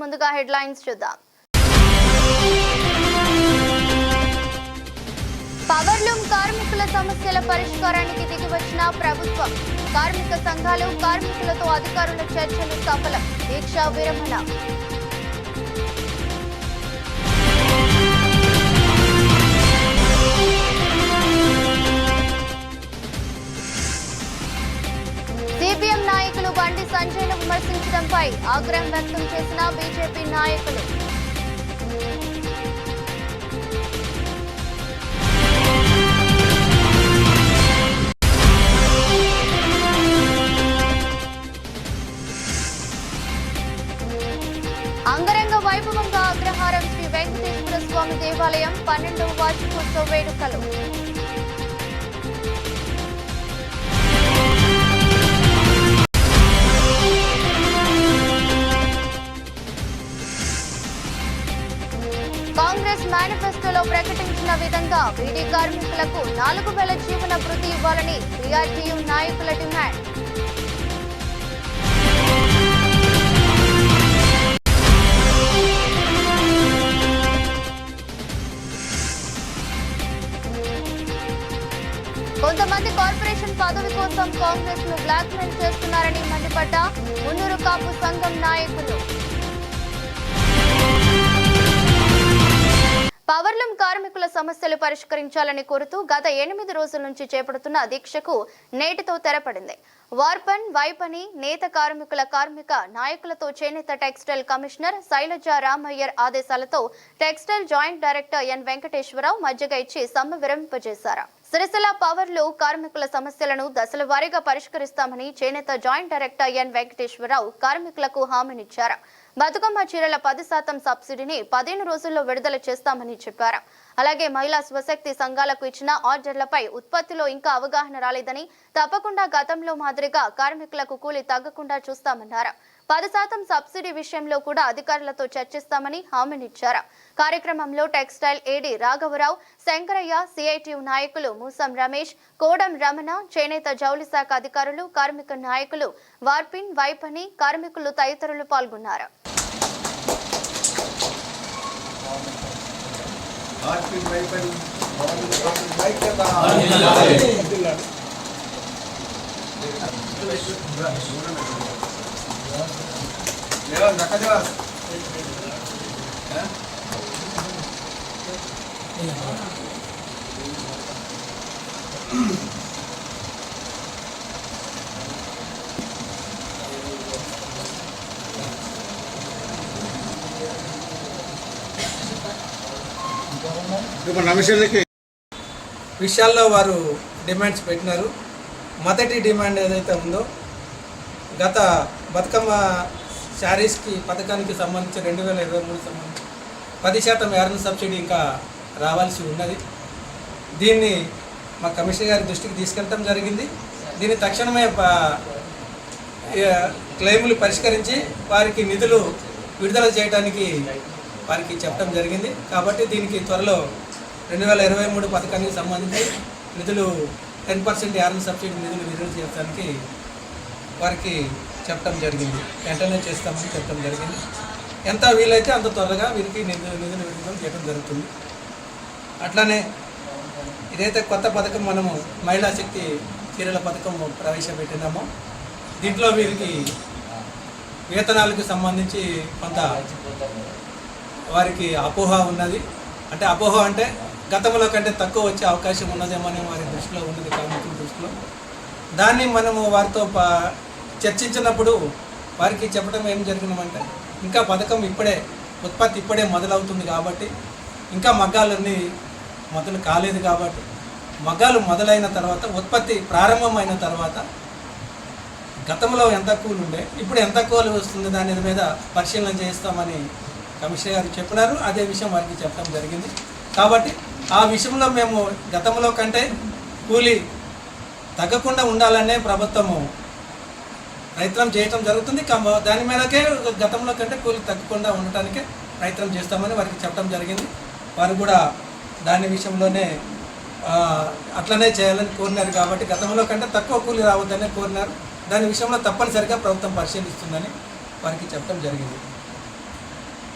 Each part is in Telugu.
ముందుగా హెడ్లైన్స్ చూద్దాం. పవర్లూమ్ కార్మికుల సమస్యల పరిష్కారానికి దిగివచ్చిన ప్రభుత్వం. కార్మిక సంఘాలు కార్మికులతో అధికారుల చర్చలు సఫలం. దీక్ష విరమణ. సిపిఎం నాయకులు బండి సంజయ్ను విమర్శించడంపై ఆగ్రహం వ్యక్తం చేసిన బీజేపీ నాయకులు. అంగరంగ వైభవంగా అగ్రహారం శ్రీ వెంకటేశ్వర స్వామి దేవాలయం 12వ వార్షికోత్సవ వేడుకలు. కాంగ్రెస్ మేనిఫెస్టోలో ప్రకటించిన విధంగా బీడీ కార్మికులకు 4,000 జీవన భృతి ఇవ్వాలని బీఆర్టీయూ నాయకుల డిమాండ్. కొంతమంది కార్పొరేషన్ పదవి కోసం కాంగ్రెస్ ను బ్లాక్మెయిల్ చేస్తున్నారని మండిపడ్డ మున్నూరు కాపు సంఘం నాయకులు. పవర్లూమ్ కార్మికుల సమస్యలు పరిష్కరించాలని కోరుతూ గత 8 రోజుల నుంచి చేపడుతున్న దీక్షకు నేటితో తెరపడింది. వార్పన్ వైపని నేత కార్మిక నాయకులతో చేనేత టెక్స్టైల్ కమిషనర్ శైలజ రామయ్యర్ ఆదేశాలతో textile joint director N Venkateswararao మధ్యగ ఇచ్చి సమ్మె విరమింపజేశారు. సిరిసిల్ల పవర్లు కార్మికుల సమస్యలను దశల వారీగా పరిష్కరిస్తామని చేనేత జాయింట్ డైరెక్టర్ ఎన్ వెంకటేశ్వరరావు కార్మికులకు హామీనిచ్చారు. బతుకమ్మ చీరల 10% సబ్సిడీని 15 రోజుల్లో విడుదల చేస్తామని చెప్పారు. అలాగే మహిళా స్వశక్తి సంఘాలకు ఇచ్చిన ఆర్డర్లపై ఉత్పత్తిలో ఇంకా అవగాహన రాలేదని, తప్పకుండా గతంలో మాదిరిగా కార్మికులకు కూలీ తగ్గకుండా చూస్తామన్నారు. 10% సబ్సిడీ విషయంలో కూడా అధికారులతో చర్చిస్తామని హామీనిచ్చారు. కార్యక్రమంలో టెక్స్టైల్ ఏడీ రాఘవరావు, శంకరయ్య, సిఐటియు నాయకులు మూసం రమేష్, కోడం రమణ, చేనేత జౌళి శాఖ అధికారులు, కార్మిక నాయకులు, వార్పిన్ వైపని కార్మికులు తదితరులు పాల్గొన్నారు. విషయాల్లో వారు డిమాండ్స్ పెట్టినారు. మొదటి డిమాండ్ ఏదైతే ఉందో, గత బతుకమ్మ శారీస్కి పథకానికి సంబంధించి 2023 సంబంధించి 10% యార్న్ సబ్సిడీ ఇంకా రావాల్సి ఉన్నది. దీన్ని మా కమిషనర్ గారి దృష్టికి తీసుకెళ్ళడం జరిగింది. దీన్ని తక్షణమే క్లెయిములు పరిష్కరించి వారికి నిధులు విడుదల చేయడానికి వారికి చెప్పడం జరిగింది. కాబట్టి దీనికి త్వరలో 2023 పథకానికి సంబంధించి నిధులు 10% యార్న్ సబ్సిడీ నిధులు విడుదల చేయడానికి వారికి చెప్పడం జరిగింది. వెంటనే చేస్తామని చెప్పడం జరిగింది. ఎంత వీలైతే అంత త్వరగా వీరికి నిధులు విడుదల చేయడం జరుగుతుంది. అట్లానే ఇదైతే కొత్త పథకం మనము మహిళా శక్తి చీరల పథకం ప్రవేశపెట్టినామో, దీంట్లో వీరికి వేతనాలకు సంబంధించి కొంత వారికి అపోహ ఉన్నది. అంటే అపోహ అంటే గతంలో కంటే తక్కువ వచ్చే అవకాశం ఉన్నదేమో అని వారి దృష్టిలో ఉన్నది, కార్మికుల దృష్టిలో. దాన్ని మనము వారితో చర్చించినప్పుడు వారికి చెప్పడం ఏం జరిగిందంటే, ఇంకా పథకం ఉత్పత్తి ఇప్పుడే మొదలవుతుంది కాబట్టి, ఇంకా మగ్గాలన్నీ మొదలు కాలేదు కాబట్టి, మగ్గాలు మొదలైన తర్వాత, ఉత్పత్తి ప్రారంభమైన తర్వాత గతంలో ఎంత కూలి ఉండే ఇప్పుడు ఎంత కూలి వస్తుంది దాని మీద పరిశీలన చేస్తామని కమిషనర్ గారు చెప్పినారు. అదే విషయం వారికి చెప్పడం జరిగింది. కాబట్టి ఆ విషయంలో మేము గతంలో కంటే కూలి తగ్గకుండా ఉండాలనే ప్రభుత్వము ప్రయత్నం చేయటం జరుగుతుంది. దాని మీదకే గతంలో కంటే కూలి తగ్గకుండా ఉండటానికే ప్రయత్నం చేస్తామని వారికి చెప్పడం జరిగింది. వారు కూడా దాని విషయంలోనే అట్లనే చేయాలని కోరినారు. కాబట్టి గతంలో కంటే తక్కువ కూలి రావద్దనే కోరినారు. దాని విషయంలో తప్పనిసరిగా ప్రభుత్వం పరిశీలిస్తుందని వారికి చెప్పడం జరిగింది.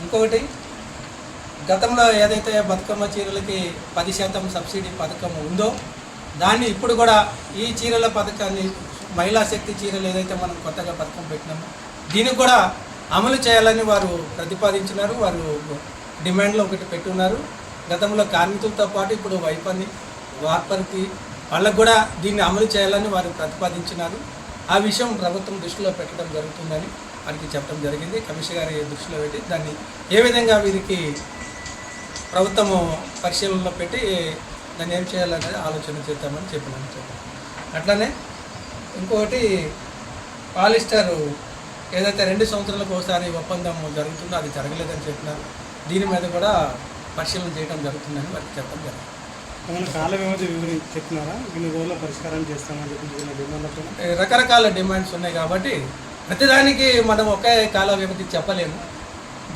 ఇంకొకటి గతంలో ఏదైతే బతుకమ్మ చీరలకి 10% సబ్సిడీ పథకం ఉందో దాన్ని ఇప్పుడు కూడా ఈ చీరల పథకాన్ని మహిళా శక్తి చీరలు ఏదైతే మనం కొత్తగా పథకం పెట్టినామో దీనికి కూడా అమలు చేయాలని వారు ప్రతిపాదించినారు. వారు డిమాండ్లో ఒకటి పెట్టున్నారు. గతంలో కార్మికులతో పాటు ఇప్పుడు వైపని వార్పర్కి వాళ్ళకు కూడా దీన్ని అమలు చేయాలని వారు ప్రతిపాదించినారు. ఆ విషయం ప్రభుత్వం దృష్టిలో పెట్టడం జరుగుతుందని వారికి చెప్పడం జరిగింది. కమిషనర్ గారి దృష్టిలో పెట్టి దాన్ని ఏ విధంగా వీరికి ప్రభుత్వము పరిశీలనలో పెట్టి దాన్ని ఏం చేయాలనేది ఆలోచన చేద్దామని చెప్పాను. అట్లనే ఇంకొకటి పాలిస్టర్ ఏదైతే 2 సంవత్సరాలకు ఒకసారి ఒప్పందం జరుగుతుందో అది జరగలేదని చెప్పినారు. దీని మీద కూడా పరిశీలన చేయడం జరుగుతుందని వారికి చెప్పడం జరిగింది. ఏమైనా కాల వ్యవధి చెప్పినారా? ఇన్ని రోజుల్లో పరిష్కారం చేస్తామని చెప్పి రకరకాల డిమాండ్స్ ఉన్నాయి కాబట్టి ప్రతిదానికి మనం ఒకే కాల వ్యవధి చెప్పలేము.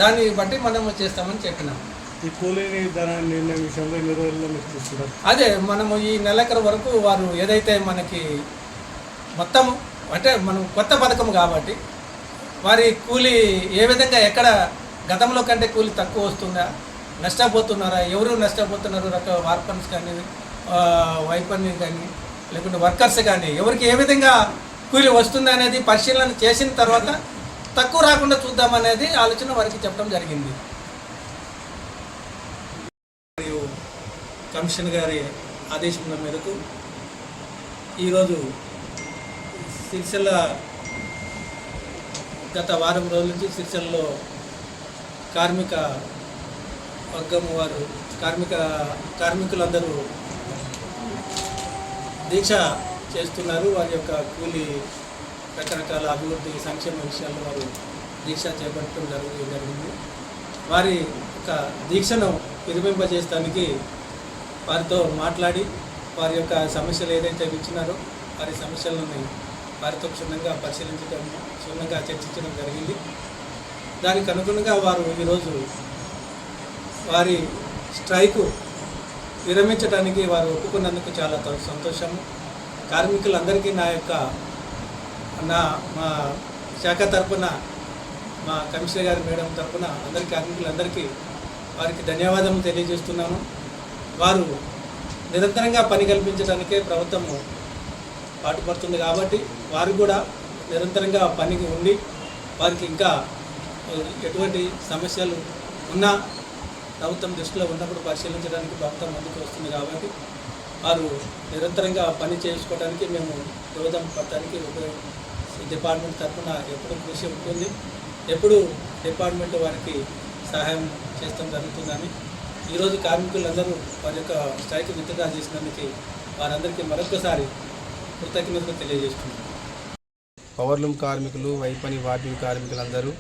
దాన్ని బట్టి మనం చేస్తామని చెప్పినాము. ఈ కూలీ ధర నిర్ణయం విషయంలో ఎన్ని రోజుల్లో మీరు తీసుకుంటారు? అదే మనము ఈ నెలాఖరు వరకు వారు ఏదైతే మనకి మొత్తం అంటే మనం కొత్త పథకం కాబట్టి వారి కూలీ ఏ విధంగా ఎక్కడ గతంలో కంటే కూలీ తక్కువ వస్తుందా, నష్టపోతున్నారా, ఎవరు నష్టపోతున్నారు, వార్పర్స్ కానీ వైపర్ని కానీ లేకుంటే వర్కర్స్ కానీ ఎవరికి ఏ విధంగా కూలీ వస్తుంది అనేది పరిశీలన చేసిన తర్వాత తక్కువ రాకుండా చూద్దామనేది ఆలోచన వారికి చెప్పడం జరిగింది. మరియు కమిషనర్ గారి ఆదేశం మేరకు ఈరోజు సిరిసిల్ల గత వారం రోజుల నుంచి సిరిసిల్లలో కార్మిక వర్గం వారు కార్మికులందరూ దీక్ష చేస్తున్నారు. వారి యొక్క కూలీ రకరకాల అభివృద్ధి సంక్షేమ విషయాల్లో వారు దీక్ష చేపట్టడం జరిగింది. వారి యొక్క దీక్షను విరమింపజేయడానికి వారితో మాట్లాడి వారి యొక్క సమస్యలు ఏదైతే ఇచ్చినారో వారి సమస్యలను వారితో క్షుణ్ణంగా క్షుణ్ణంగా చర్చించడం జరిగింది. దానికి అనుగుణంగా వారు ఈరోజు వారి స్ట్రైకు విరమించడానికి వారు ఒప్పుకున్నందుకు చాలా సంతోషము. కార్మికులందరికీ మా శాఖ తరఫున మా కమిషనర్ గారి మేడం తరఫున కార్మికులందరికీ వారికి ధన్యవాదాలు తెలియజేస్తున్నాను. వారు నిరంతరంగా పని కల్పించడానికే ప్రభుత్వం పాటుపడుతుంది కాబట్టి వారు కూడా నిరంతరంగా పనికి ఉండి వారికి ఇంకా ఎటువంటి సమస్యలు ఉన్నా ప్రభుత్వం దృష్టిలో ఉన్నప్పుడు పరిశీలించడానికి ప్రభుత్వం ముందుకు వస్తుంది కాబట్టి వారు నిరంతరంగా పని చేసుకోవడానికి మేము దోహదం పడటానికి డిపార్ట్మెంట్ తరఫున ఎప్పుడు కృషి ఉంటుంది. ఎప్పుడు డిపార్ట్మెంట్ వారికి సహాయం చేస్తాం జరుగుతుందని ఈరోజు కార్మికులందరూ వారి యొక్క స్ట్రైక్ విత్డ్రా చేసినందుకు వారందరికీ మరొకసారి కృతజ్ఞతలు తెలియజేస్తున్నారు. పవర్లూమ్ కార్మికులు, వైపని వార్పింగ్ కార్మికులందరూ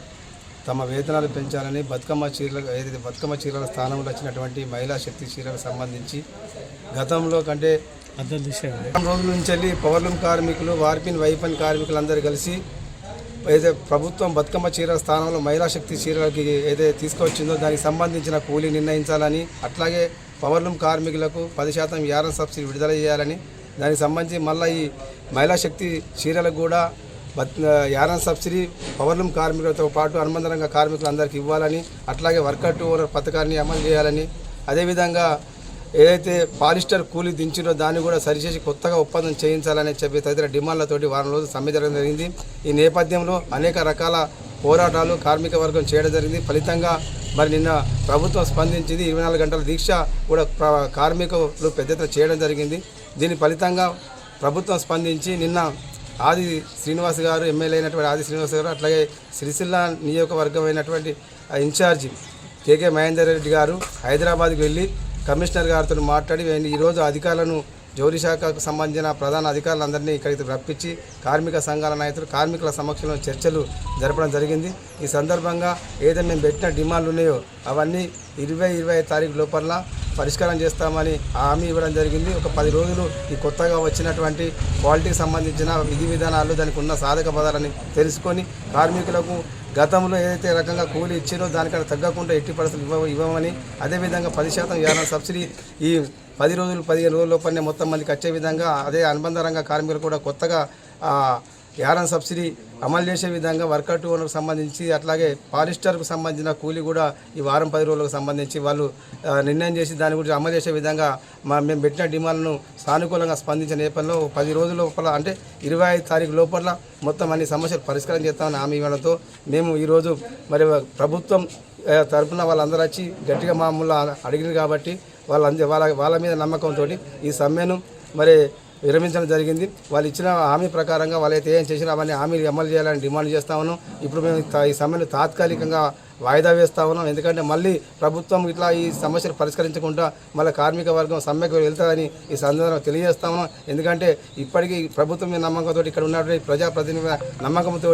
తమ వేతనాలు పెంచాలని బతుకమ్మ చీరల స్థానంలో వచ్చినటువంటి మహిళా శక్తి చీరలకు సంబంధించి గతంలో కంటే రోజుల నుంచి వెళ్ళి పవర్లూమ్ కార్మికులు, వార్పిన్ వైపన్ కార్మికులందరూ కలిసి ఏదైతే ప్రభుత్వం బతుకమ్మ చీరల స్థానంలో మహిళా శక్తి చీరలకి ఏదైతే తీసుకొచ్చిందో దానికి సంబంధించిన కూలీ నిర్ణయించాలని, అట్లాగే పవర్లూమ్ కార్మికులకు 10% యారన్ సబ్సిడీ విడుదల చేయాలని, దానికి సంబంధించి మళ్ళీ ఈ మహిళా శక్తి చీరలకు కూడా యారన్ సబ్సిడీ పవర్లూమ్ కార్మికులతో పాటు అనుబంధంగా కార్మికులందరికీ ఇవ్వాలని, అట్లాగే వర్కర్ టు ఓనర్ పథకాన్ని అమలు చేయాలని, అదేవిధంగా ఏదైతే పాలిస్టర్ కూలీ దించిందో దాన్ని కూడా సరిచేసి కొత్తగా ఒప్పందం చేయించాలని చెప్పి తదితర డిమాండ్లతోటి వారం రోజులు సమ్మె జరగడం జరిగింది. ఈ నేపథ్యంలో అనేక రకాల పోరాటాలు కార్మిక వర్గం చేయడం జరిగింది. ఫలితంగా మరి నిన్న ప్రభుత్వం స్పందించింది. 24 గంటల దీక్ష కూడా కార్మికులు పెద్ద ఎత్తున చేయడం జరిగింది. దీని ఫలితంగా ప్రభుత్వం స్పందించి నిన్న ఆది శ్రీనివాస్ గారు, ఎమ్మెల్యే అయినటువంటి ఆది శ్రీనివాస్ గారు, అట్లాగే సిరిసిల్ల నియోజకవర్గం అయినటువంటి ఇన్ఛార్జి కేకే మహేందర్ రెడ్డి గారు హైదరాబాద్కి వెళ్ళి కమిషనర్ గారితో మాట్లాడి ఈరోజు అధికారులను జౌలి శాఖకు సంబంధించిన ప్రధాన అధికారులందరినీ ఇక్కడికి రప్పించి కార్మిక సంఘాల నాయకులు కార్మికుల సమక్షంలో చర్చలు జరపడం జరిగింది. ఈ సందర్భంగా ఏదైతే మేము పెట్టిన డిమాండ్లు ఉన్నాయో అవన్నీ 20-25 తారీఖు లోపల పరిష్కారం చేస్తామని హామీ ఇవ్వడం జరిగింది. ఒక 10 రోజులు ఈ కొత్తగా వచ్చినటువంటి క్వాలిటీకి సంబంధించిన విధి విధానాలు, దానికి ఉన్న సాధక పదాలని తెలుసుకొని కార్మికులకు గతంలో ఏదైతే రకంగా కూలీ ఇచ్చారో దానికన్నా తగ్గకుండా ఎట్టి పరిస్థితులు ఇవ్వమని, అదేవిధంగా 10% యానం సబ్సిడీ ఈ 10 రోజులు 15 రోజుల లోపలనే మొత్తం మందికి వచ్చే విధంగా, అదే అనుబంధ రంగ కార్మికులు కూడా కొత్తగా యారన్ సబ్సిడీ అమలు చేసే విధంగా వర్కర్ టు ఓనర్కు సంబంధించి అట్లాగే పాలిస్టర్కు సంబంధించిన కూలీ కూడా ఈ వారం 10 రోజులకు సంబంధించి వాళ్ళు నిర్ణయం చేసి దాని గురించి అమలు చేసే విధంగా మేము పెట్టిన డిమాండ్లను సానుకూలంగా స్పందించిన నేపథ్యంలో 10 రోజుల లోపల అంటే 25 తారీఖు లోపల మొత్తం అన్ని సమస్యలు పరిష్కారం చేస్తామని హామీ ఇవ్వడంతో మేము ఈరోజు మరి ప్రభుత్వం తరపున వాళ్ళందరూ వచ్చి గట్టిగా మామూలు అడిగినారు కాబట్టి వాళ్ళ మీద నమ్మకంతో ఈ సమ్మెను మరి విరమించడం జరిగింది. వాళ్ళు ఇచ్చిన హామీ ప్రకారంగా వాళ్ళైతే ఏం చేసినా అవన్నీ హామీలు అమలు చేయాలని డిమాండ్ చేస్తా ఉన్నాం. ఇప్పుడు మేము ఈ సమ్మెను తాత్కాలికంగా వాయిదా వేస్తా ఉన్నాం. ఎందుకంటే మళ్ళీ ప్రభుత్వం ఇట్లా ఈ సమస్యలు పరిష్కరించకుండా మళ్ళీ కార్మిక వర్గం సమ్మెకు వెళ్తారని ఈ సందర్భంగా తెలియజేస్తా ఉన్నాం. ఎందుకంటే ఇప్పటికీ ప్రభుత్వం మీద నమ్మకంతో ఇక్కడ ఉన్నటువంటి ప్రజాప్రతినిధుల నమ్మకంతో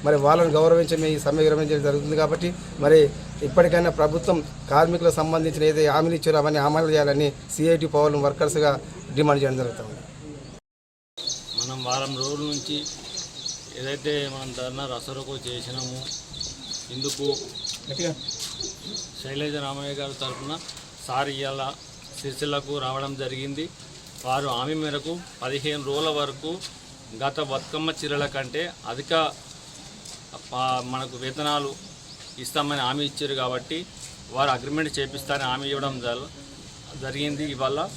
మరి వాళ్ళని గౌరవించి మేము ఈ సమ్మె విరమించడం జరుగుతుంది. కాబట్టి మరి ఇప్పటికైనా ప్రభుత్వం కార్మికులకు సంబంధించిన ఏదైతే హామీలు ఇచ్చారో అవన్నీ అమలు చేయాలని సిఐటి పవర్లు వర్కర్స్గా డిమాండ్ చేయడం జరుగుతుంది. మనం వారం రోజుల నుంచి ఏదైతే మనం ధర్నా రసరకు చేసినామో ఇందుకు శైలజ రామయ్య గారి తరఫున సార్ ఇవాళ సిరిసిల్లకు రావడం జరిగింది. వారు హామీ మేరకు 15 రోజుల వరకు గత బతుకమ్మ చీరల కంటే అధిక మనకు వేతనాలు ఇస్తామని హామీ ఇచ్చారు కాబట్టి వారు అగ్రిమెంట్ చేపిస్తారని హామీ ఇవ్వడం జరిగింది. ఇవాళ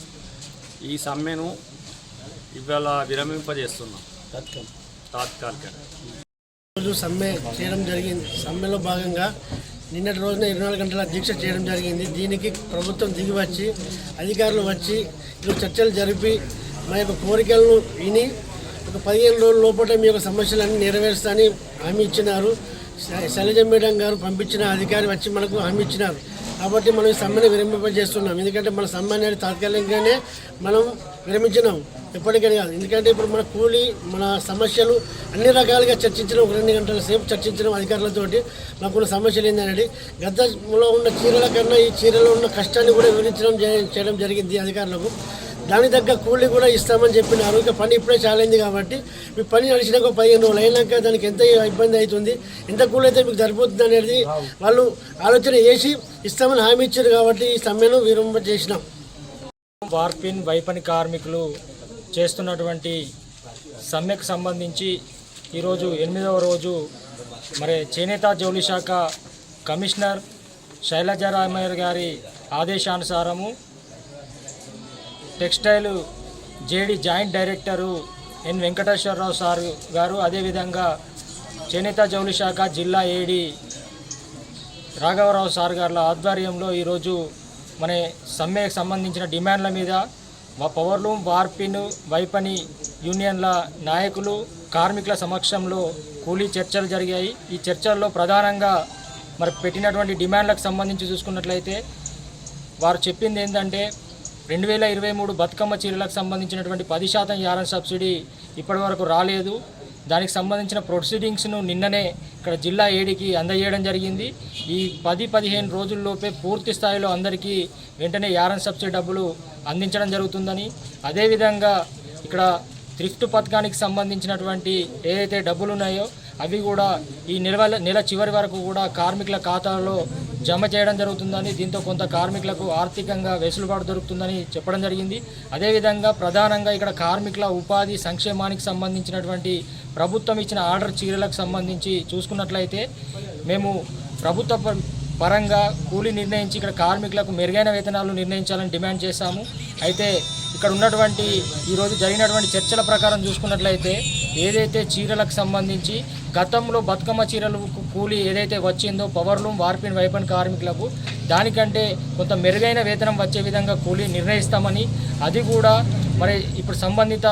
ఈ సమ్మెను ఇవాళ విరమింపజేస్తున్నాం తాత్కాలికంగా. రోజు సమ్మె చేయడం జరిగింది. సమ్మెలో భాగంగా నిన్నటి రోజున 24 గంటల దీక్ష చేయడం జరిగింది. దీనికి ప్రభుత్వం దిగి వచ్చి అధికారులు వచ్చి ఈరోజు చర్చలు జరిపి మా యొక్క కోరికలను విని ఒక 15 రోజుల లోపల మీ యొక్క సమస్యలన్నీ నెరవేరుస్తానని హామీ ఇచ్చినారు. శైలజ మేడం గారు పంపించిన అధికారి వచ్చి మనకు హామీ ఇచ్చినారు. కాబట్టి మనం ఈ సమ్మెను విరమింపజేస్తున్నాం. ఎందుకంటే మన సమ్మె అనేది తాత్కాలికంగానే మనం విరమించినాం, ఎప్పటికీ కాదు. ఎందుకంటే ఇప్పుడు మన కూలీ మన సమస్యలు అన్ని రకాలుగా చర్చించడం, 2 గంటల సేపు చర్చించడం అధికారులతోటి. మాకున్న సమస్యలు ఏంటంటే గతంలో ఉన్న చీరల కన్నా ఈ చీరలో ఉన్న కష్టాన్ని కూడా వివరించడం చేయడం జరిగింది అధికారులకు. దాని తగ్గ కూలీ కూడా ఇస్తామని చెప్పినారు. ఇక పని ఇప్పుడే చాలైంది కాబట్టి మీ పని నడిచినాక 15 రోజులు అయినాక దానికి ఎంత ఇబ్బంది అవుతుంది, ఎంత కూలీ అయితే మీకు సరిపోతుంది అనేది వాళ్ళు ఆలోచన చేసి ఇస్తామని హామీ ఇచ్చారు. కాబట్టి ఈ సమ్మెను విరమింపజేసినాం. వార్పిన్ వైపని కార్మికులు చేస్తున్నటువంటి సమ్మెకు సంబంధించి ఈరోజు 8వ రోజు మరి చేనేత జౌళి శాఖ కమిషనర్ శైలజారామయ్య గారి ఆదేశానుసారము టెక్స్టైల్ జేడి జాయింట్ డైరెక్టరు ఎన్ వెంకటేశ్వరరావు సార్ గారు, అదేవిధంగా చేనేత జౌళి శాఖ జిల్లా ఏడి రాఘవరావు సార్ గారి ఆధ్వర్యంలో ఈరోజు మన సమ్మెకు సంబంధించిన డిమాండ్ల మీద పవర్లూమ్ వార్పిన్ వైపని యూనియన్ల నాయకులు కార్మికుల సమక్షంలో కూలీ చర్చలు జరిగాయి. ఈ చర్చల్లో ప్రధానంగా మరి పెట్టినటువంటి డిమాండ్లకు సంబంధించి చూసుకున్నట్లయితే వారు చెప్పింది ఏంటంటే 2023 బతుకమ్మ చీరలకు సంబంధించినటువంటి 10% యారన్ సబ్సిడీ ఇప్పటి వరకు రాలేదు. దానికి సంబంధించిన ప్రొసీడింగ్స్ను నిన్ననే ఇక్కడ జిల్లా ఏడికి అందజేయడం జరిగింది. ఈ 10-15 రోజుల్లోపే పూర్తి స్థాయిలో అందరికీ వెంటనే యారన్ సబ్సిడీ డబ్బులు అందించడం జరుగుతుందని, అదేవిధంగా ఇక్కడ థ్రిఫ్ట్ పథకానికి సంబంధించినటువంటి ఏదైతే డబ్బులు ఉన్నాయో అవి కూడా ఈ నెల చివరి వరకు కూడా కార్మికుల ఖాతాలో జమ చేయడం జరుగుతుందని, దీంతో కొంత కార్మికులకు ఆర్థికంగా వెసులుబాటు దొరుకుతుందని చెప్పడం జరిగింది. అదేవిధంగా ప్రధానంగా ఇక్కడ కార్మికుల ఉపాధి సంక్షేమానికి సంబంధించినటువంటి ప్రభుత్వం ఇచ్చిన ఆర్డర్ చీరలకు సంబంధించి చూసుకున్నట్లయితే మేము ప్రభుత్వ పరంగా కూలీ నిర్ణయించి ఇక్కడ కార్మికులకు మెరుగైన వేతనాలు నిర్ణయించాలని డిమాండ్ చేశాము. అయితే ఇక్కడ ఉన్నటువంటి ఈరోజు జరిగినటువంటి చర్చల ప్రకారం చూసుకున్నట్లయితే ఏదైతే చీరలకు సంబంధించి గతంలో బతుకమ్మ చీరలకు కూలీ ఏదైతే వచ్చిందో పవర్లూమ్ వార్పిన్ వైపన్ కార్మికులకు దానికంటే కొంత మెరుగైన వేతనం వచ్చే విధంగా కూలీ నిర్ణయిస్తామని, అది కూడా మరి ఇప్పుడు సంబంధిత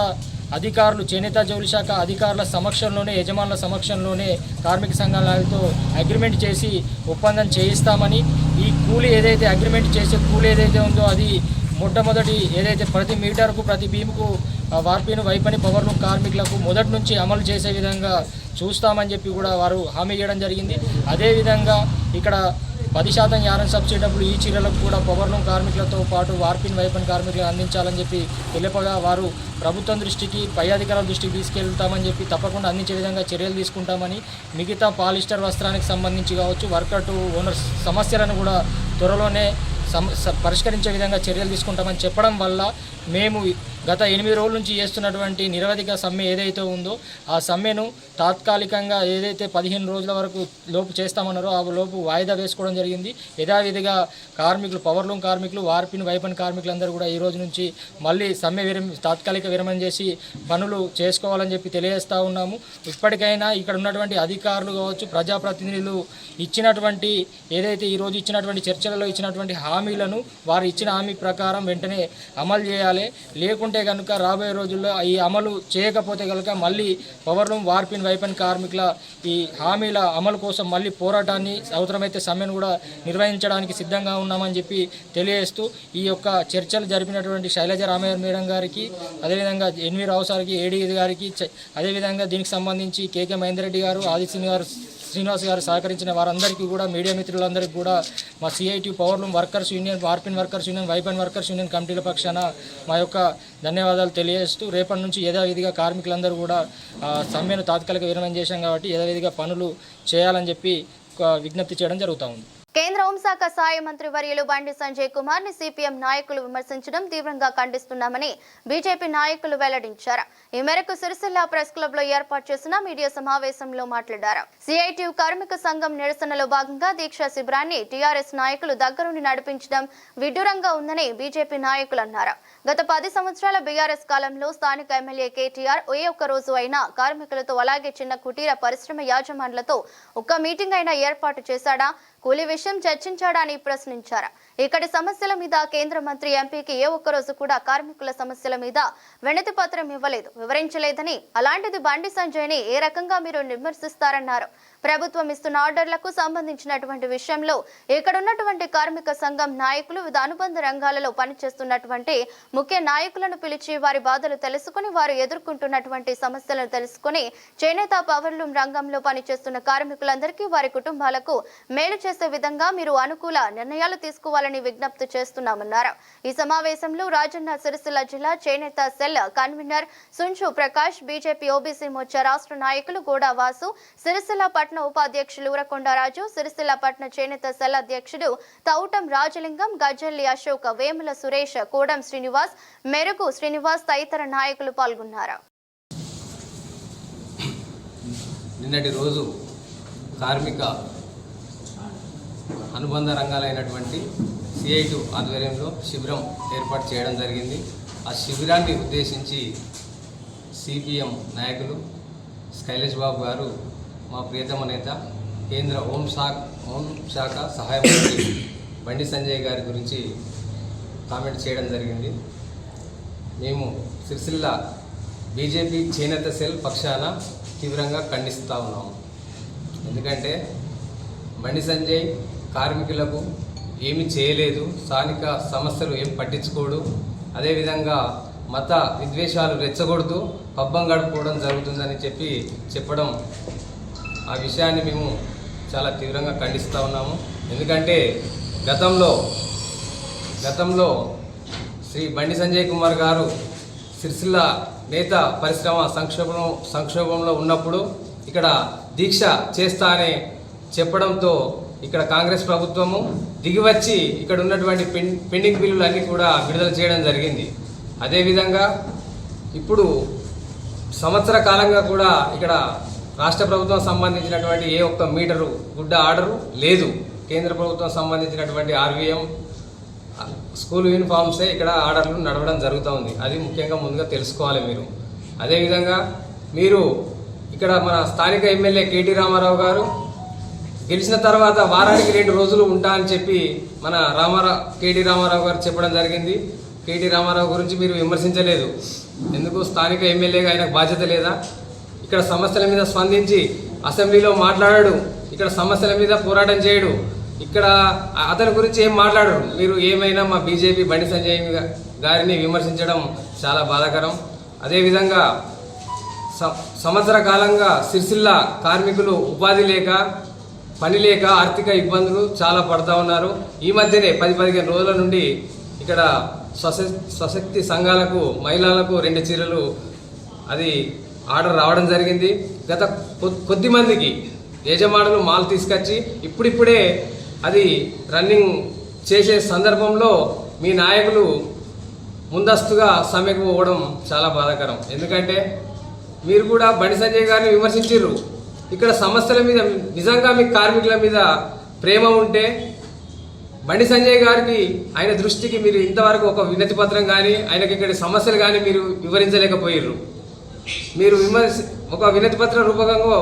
అధికారులు చేనేత జౌళి శాఖ అధికారుల సమక్షంలోనే యజమానుల సమక్షంలోనే కార్మిక సంఘాలతో అగ్రిమెంట్ చేసి ఒప్పందం చేయిస్తామని, ఈ కూలీ ఏదైతే అగ్రిమెంట్ చేసే కూలీ ఏదైతే ఉందో అది మొట్టమొదటి ఏదైతే ప్రతి మీటర్కు ప్రతి బీముకు వార్పిన్ వైపని పవర్లూమ్ కార్మికులకు మొదటి నుంచి అమలు చేసే విధంగా చూస్తామని చెప్పి కూడా వారు హామీ ఇవ్వడం జరిగింది. అదేవిధంగా ఇక్కడ 10% యారన్ సబ్సిడీ డబ్బులు ఈ చీరలకు కూడా పవర్లూమ్ కార్మికులతో పాటు వార్పిన్ వైపన్ కార్మికులకు అందించాలని చెప్పి తెలుపగా వారు ప్రభుత్వం దృష్టికి పై అధికారుల దృష్టికి తీసుకెళ్తామని చెప్పి తప్పకుండా అందించే విధంగా చర్యలు తీసుకుంటామని, మిగతా పాలిస్టర్ వస్త్రానికి సంబంధించి కావచ్చు వర్కర్ టు ఓనర్ సమస్యలను కూడా త్వరలోనే పరిష్కరించే విధంగా చర్యలు తీసుకుంటామని చెప్పడం వల్ల మేము గత 8 రోజుల నుంచి చేస్తున్నటువంటి నిరవధిక సమ్మె ఏదైతే ఉందో ఆ సమ్మెను తాత్కాలికంగా ఏదైతే 15 రోజుల వరకు లోపు చేస్తామన్నారో ఆ లోపు వాయిదా వేసుకోవడం జరిగింది. యథావిధిగా కార్మికులు, పవర్లూమ్ కార్మికులు, వార్పిన్ వైపన్ కార్మికులందరూ కూడా ఈ రోజు నుంచి మళ్ళీ సమ్మె తాత్కాలిక విరమణ చేసి పనులు చేసుకోవాలని చెప్పి తెలియజేస్తూ ఉన్నాము. ఇప్పటికైనా ఇక్కడ ఉన్నటువంటి అధికారులు కావచ్చు, ప్రజాప్రతినిధులు ఇచ్చినటువంటి ఏదైతే ఈరోజు ఇచ్చినటువంటి చర్చలలో ఇచ్చినటువంటి హామీలను వారు ఇచ్చిన హామీ ప్రకారం వెంటనే అమలు చేయాలి. లేకుంటే కనుక రాబోయే రోజుల్లో ఈ అమలు చేయకపోతే కనుక మళ్ళీ పవర్లూమ్, వార్పిన్, వైపన్ కార్మికుల ఈ హామీల అమలు కోసం మళ్ళీ పోరాటాన్ని, అవసరమైతే సమ్మెను కూడా నిర్వహించడానికి సిద్ధంగా ఉన్నామని చెప్పి తెలియజేస్తూ ఈ యొక్క చర్చలు జరిపినటువంటి శైలజ రామయ్య మేడం గారికి, అదేవిధంగా ఎన్వి రావు సార్కి, ఏడీ గారికి, అదేవిధంగా దీనికి సంబంధించి కేకే మహేందర్ రెడ్డి గారు, ఆది శ్రీనివాస్ గారు సహకరించిన వారందరికీ కూడా, మీడియా మిత్రులందరికీ కూడా మా CIT powerloom workers union, warping workers union, వైపన్ వర్కర్స్ యూనియన్ కమిటీల పక్షాన మా యొక్క ధన్యవాదాలు తెలియజేస్తూ రేపటి నుంచి యథావిధిగా కార్మికులందరూ కూడా సమ్మెను తాత్కాలిక విరమణ చేశాం కాబట్టి యథావిధిగా పనులు చేయాలని చెప్పి విజ్ఞప్తి చేయడం జరుగుతూ ఉంది. కేంద్ర హోంశాఖ సహాయ మంత్రి వర్యులు బండి సంజయ్ కుమార్ ని సిపిఎం నాయకులు విమర్శించడం తీవ్రంగా ఖండిస్తున్నామని బీజేపీ నాయకులు వెల్లడించారు. ఈ మేరకు సిరిసిల్ల ప్రెస్ క్లబ్ లో ఏర్పాటు చేసిన మీడియా సమావేశంలో మాట్లాడారు. సిఐటియు కార్మిక సంఘం నిరసనలో భాగంగా దీక్ష శిబిరాన్ని టీఆర్ఎస్ నాయకులు దగ్గరుండి నడిపించడం విడ్డూరంగా ఉందని బీజేపీ నాయకులు అన్నారు. గత 10 సంవత్సరాల బీఆర్ఎస్ కాలంలో స్థానిక ఎమ్మెల్యే కేటీఆర్ ఏ ఒక్క రోజు అయినా కార్మికులతో, అలాగే చిన్న కుటీర పరిశ్రమ యాజమానులతో ఒక్క మీటింగ్ అయినా ఏర్పాటు చేశాడా? కూలీ విషయం చర్చించాడా అని ప్రశ్నించారు. ఇక్కడి సమస్యల మీద కేంద్ర మంత్రి ఎంపీకి ఏ ఒక్కరోజు కూడా కార్మికుల సమస్యల మీద వినతి పత్రం ఇవ్వలేదు, వివరించలేదని, అలాంటిది బండి సంజయ్ని ఏ రకంగా మీరు విమర్శిస్తారన్నారు. ప్రభుత్వం ఇస్తున్న ఆర్డర్లకు సంబంధించినటువంటి విషయంలో ఇక్కడ ఉన్నటువంటి కార్మిక సంఘం నాయకులు, వివిధ అనుబంధ రంగాలలో పనిచేస్తున్నటువంటి ముఖ్య నాయకులను పిలిచి వారి బాధలు తెలుసుకుని, వారు ఎదుర్కొంటున్నటువంటి సమస్యలను తెలుసుకుని, చేనేత, పవర్లూమ్ రంగంలో పనిచేస్తున్న కార్మికులందరికీ, వారి కుటుంబాలకు మేలు చేసే విధంగా మీరు అనుకూల నిర్ణయాలు తీసుకోవాలని విజ్ఞప్తి చేస్తున్నామన్నారు. ఈ సమావేశంలో రాజన్న సిరిసిల్ల జిల్లా చేనేత cell convener Sunchu Prakash, BJP OBC Morcha రాష్ట్ర నాయకులు గోడా వాసు, సిరిసిల్ల పట్న ఉపాధ్యక్షులు ఊరకొండరాజు, సిరిసిల్ల పట్న చేనేత సెల్ అధ్యక్షుడు తౌటం రాజలింగం, గజ్జల్లి అశోక్, వేముల సురేష్, కోడం శ్రీనివాస్, మెరుగు శ్రీనివాస్ తదితర నాయకులు పాల్గొన్నారు. నిన్నటి రోజు కార్మిక అనుబంధ రంగాలైనటువంటి సిఐటియు ఆధ్వర్యంలో శిబిరం ఏర్పాటు చేయడం జరిగింది. ఆ శిబిరాన్ని ఉద్దేశించి సిపిఎం నాయకులు శైలేష్ బాబు గారు, మా ప్రియతమ నేత కేంద్ర హోంశాఖ సహాయ మంత్రి బండి సంజయ్ గారి గురించి కామెంట్ చేయడం జరిగింది. మేము సిరిసిల్ల బీజేపీ చేనేత సెల్ పక్షాన తీవ్రంగా ఖండిస్తూ ఉన్నాము. ఎందుకంటే బండి సంజయ్ కార్మికులకు ఏమి చేయలేదు, స్థానిక సమస్యలు ఏం పట్టించుకోడు, అదేవిధంగా మత విద్వేషాలు రెచ్చగొడుతూ పబ్బం గడుపుకోవడం జరుగుతుందని చెప్పడం, ఆ విషయాన్ని మేము చాలా తీవ్రంగా ఖండిస్తూ ఉన్నాము. ఎందుకంటే గతంలో శ్రీ బండి సంజయ్ కుమార్ గారు సిరిసిల్ల నేత పరిశ్రమ సంక్షోభంలో ఉన్నప్పుడు ఇక్కడ దీక్ష చేస్తా అని చెప్పడంతో ఇక్కడ కాంగ్రెస్ ప్రభుత్వము దిగివచ్చి ఇక్కడ ఉన్నటువంటి పెండింగ్ బిల్లులు అన్నీ కూడా విడుదల చేయడం జరిగింది. అదేవిధంగా ఇప్పుడు సంవత్సర కాలంగా కూడా ఇక్కడ రాష్ట్ర ప్రభుత్వం సంబంధించినటువంటి ఏ ఒక్క మీటరు గుడ్డ ఆర్డరు లేదు. కేంద్ర ప్రభుత్వం సంబంధించినటువంటి ఆర్వీఎం స్కూల్ యూనిఫామ్సే ఇక్కడ ఆర్డర్లు నడవడం జరుగుతూ ఉంది. అది ముఖ్యంగా ముందుగా తెలుసుకోవాలి మీరు. అదేవిధంగా మీరు ఇక్కడ మన స్థానిక ఎమ్మెల్యే కేటీ రామారావు గారు గెలిచిన తర్వాత వారానికి 2 రోజులు ఉంటా అని చెప్పి మన కేటీ రామారావు గారు చెప్పడం జరిగింది. కేటీ రామారావు గురించి మీరు విమర్శించలేదు. ఎందుకు? స్థానిక ఎమ్మెల్యేగా ఆయనకు బాధ్యత లేదా? ఇక్కడ సమస్యల మీద స్పందించి అసెంబ్లీలో మాట్లాడాడు, ఇక్కడ సమస్యల మీద పోరాటం చేయడు, ఇక్కడ అతని గురించి ఏం మాట్లాడరు. మీరు ఏమైనా మా బీజేపీ బండి సంజయ్ గారిని విమర్శించడం చాలా బాధాకరం. అదేవిధంగా సంవత్సర కాలంగా సిరిసిల్ల కార్మికులు ఉపాధి లేక, పని లేక, ఆర్థిక ఇబ్బందులు చాలా పడుతూ ఉన్నారు. ఈ మధ్యనే 10-15 రోజుల నుండి ఇక్కడ స్వశక్తి సంఘాలకు, మహిళలకు 2 చీరలు అది ఆర్డర్ రావడం జరిగింది. గత కొద్ది మందికి యజమానులు మాల్ తీసుకొచ్చి ఇప్పుడిప్పుడే అది రన్నింగ్ చేసే సందర్భంలో మీ నాయకులు ముందస్తుగా సమ్మెకు పోవడం చాలా బాధాకరం. ఎందుకంటే మీరు కూడా బండి సంజయ్ గారిని విమర్శించారు. ఇక్కడ సమస్యల మీద నిజంగా మీ కార్మికుల మీద ప్రేమ ఉంటే బండి సంజయ్ గారికి ఆయన దృష్టికి మీరు ఇంతవరకు ఒక వినతి పత్రం కానీ ఆయనకి ఇక్కడ సమస్యలు కానీ మీరు వివరించలేకపోయారు. మీరు ఒక వినతి పత్ర రూపకంగా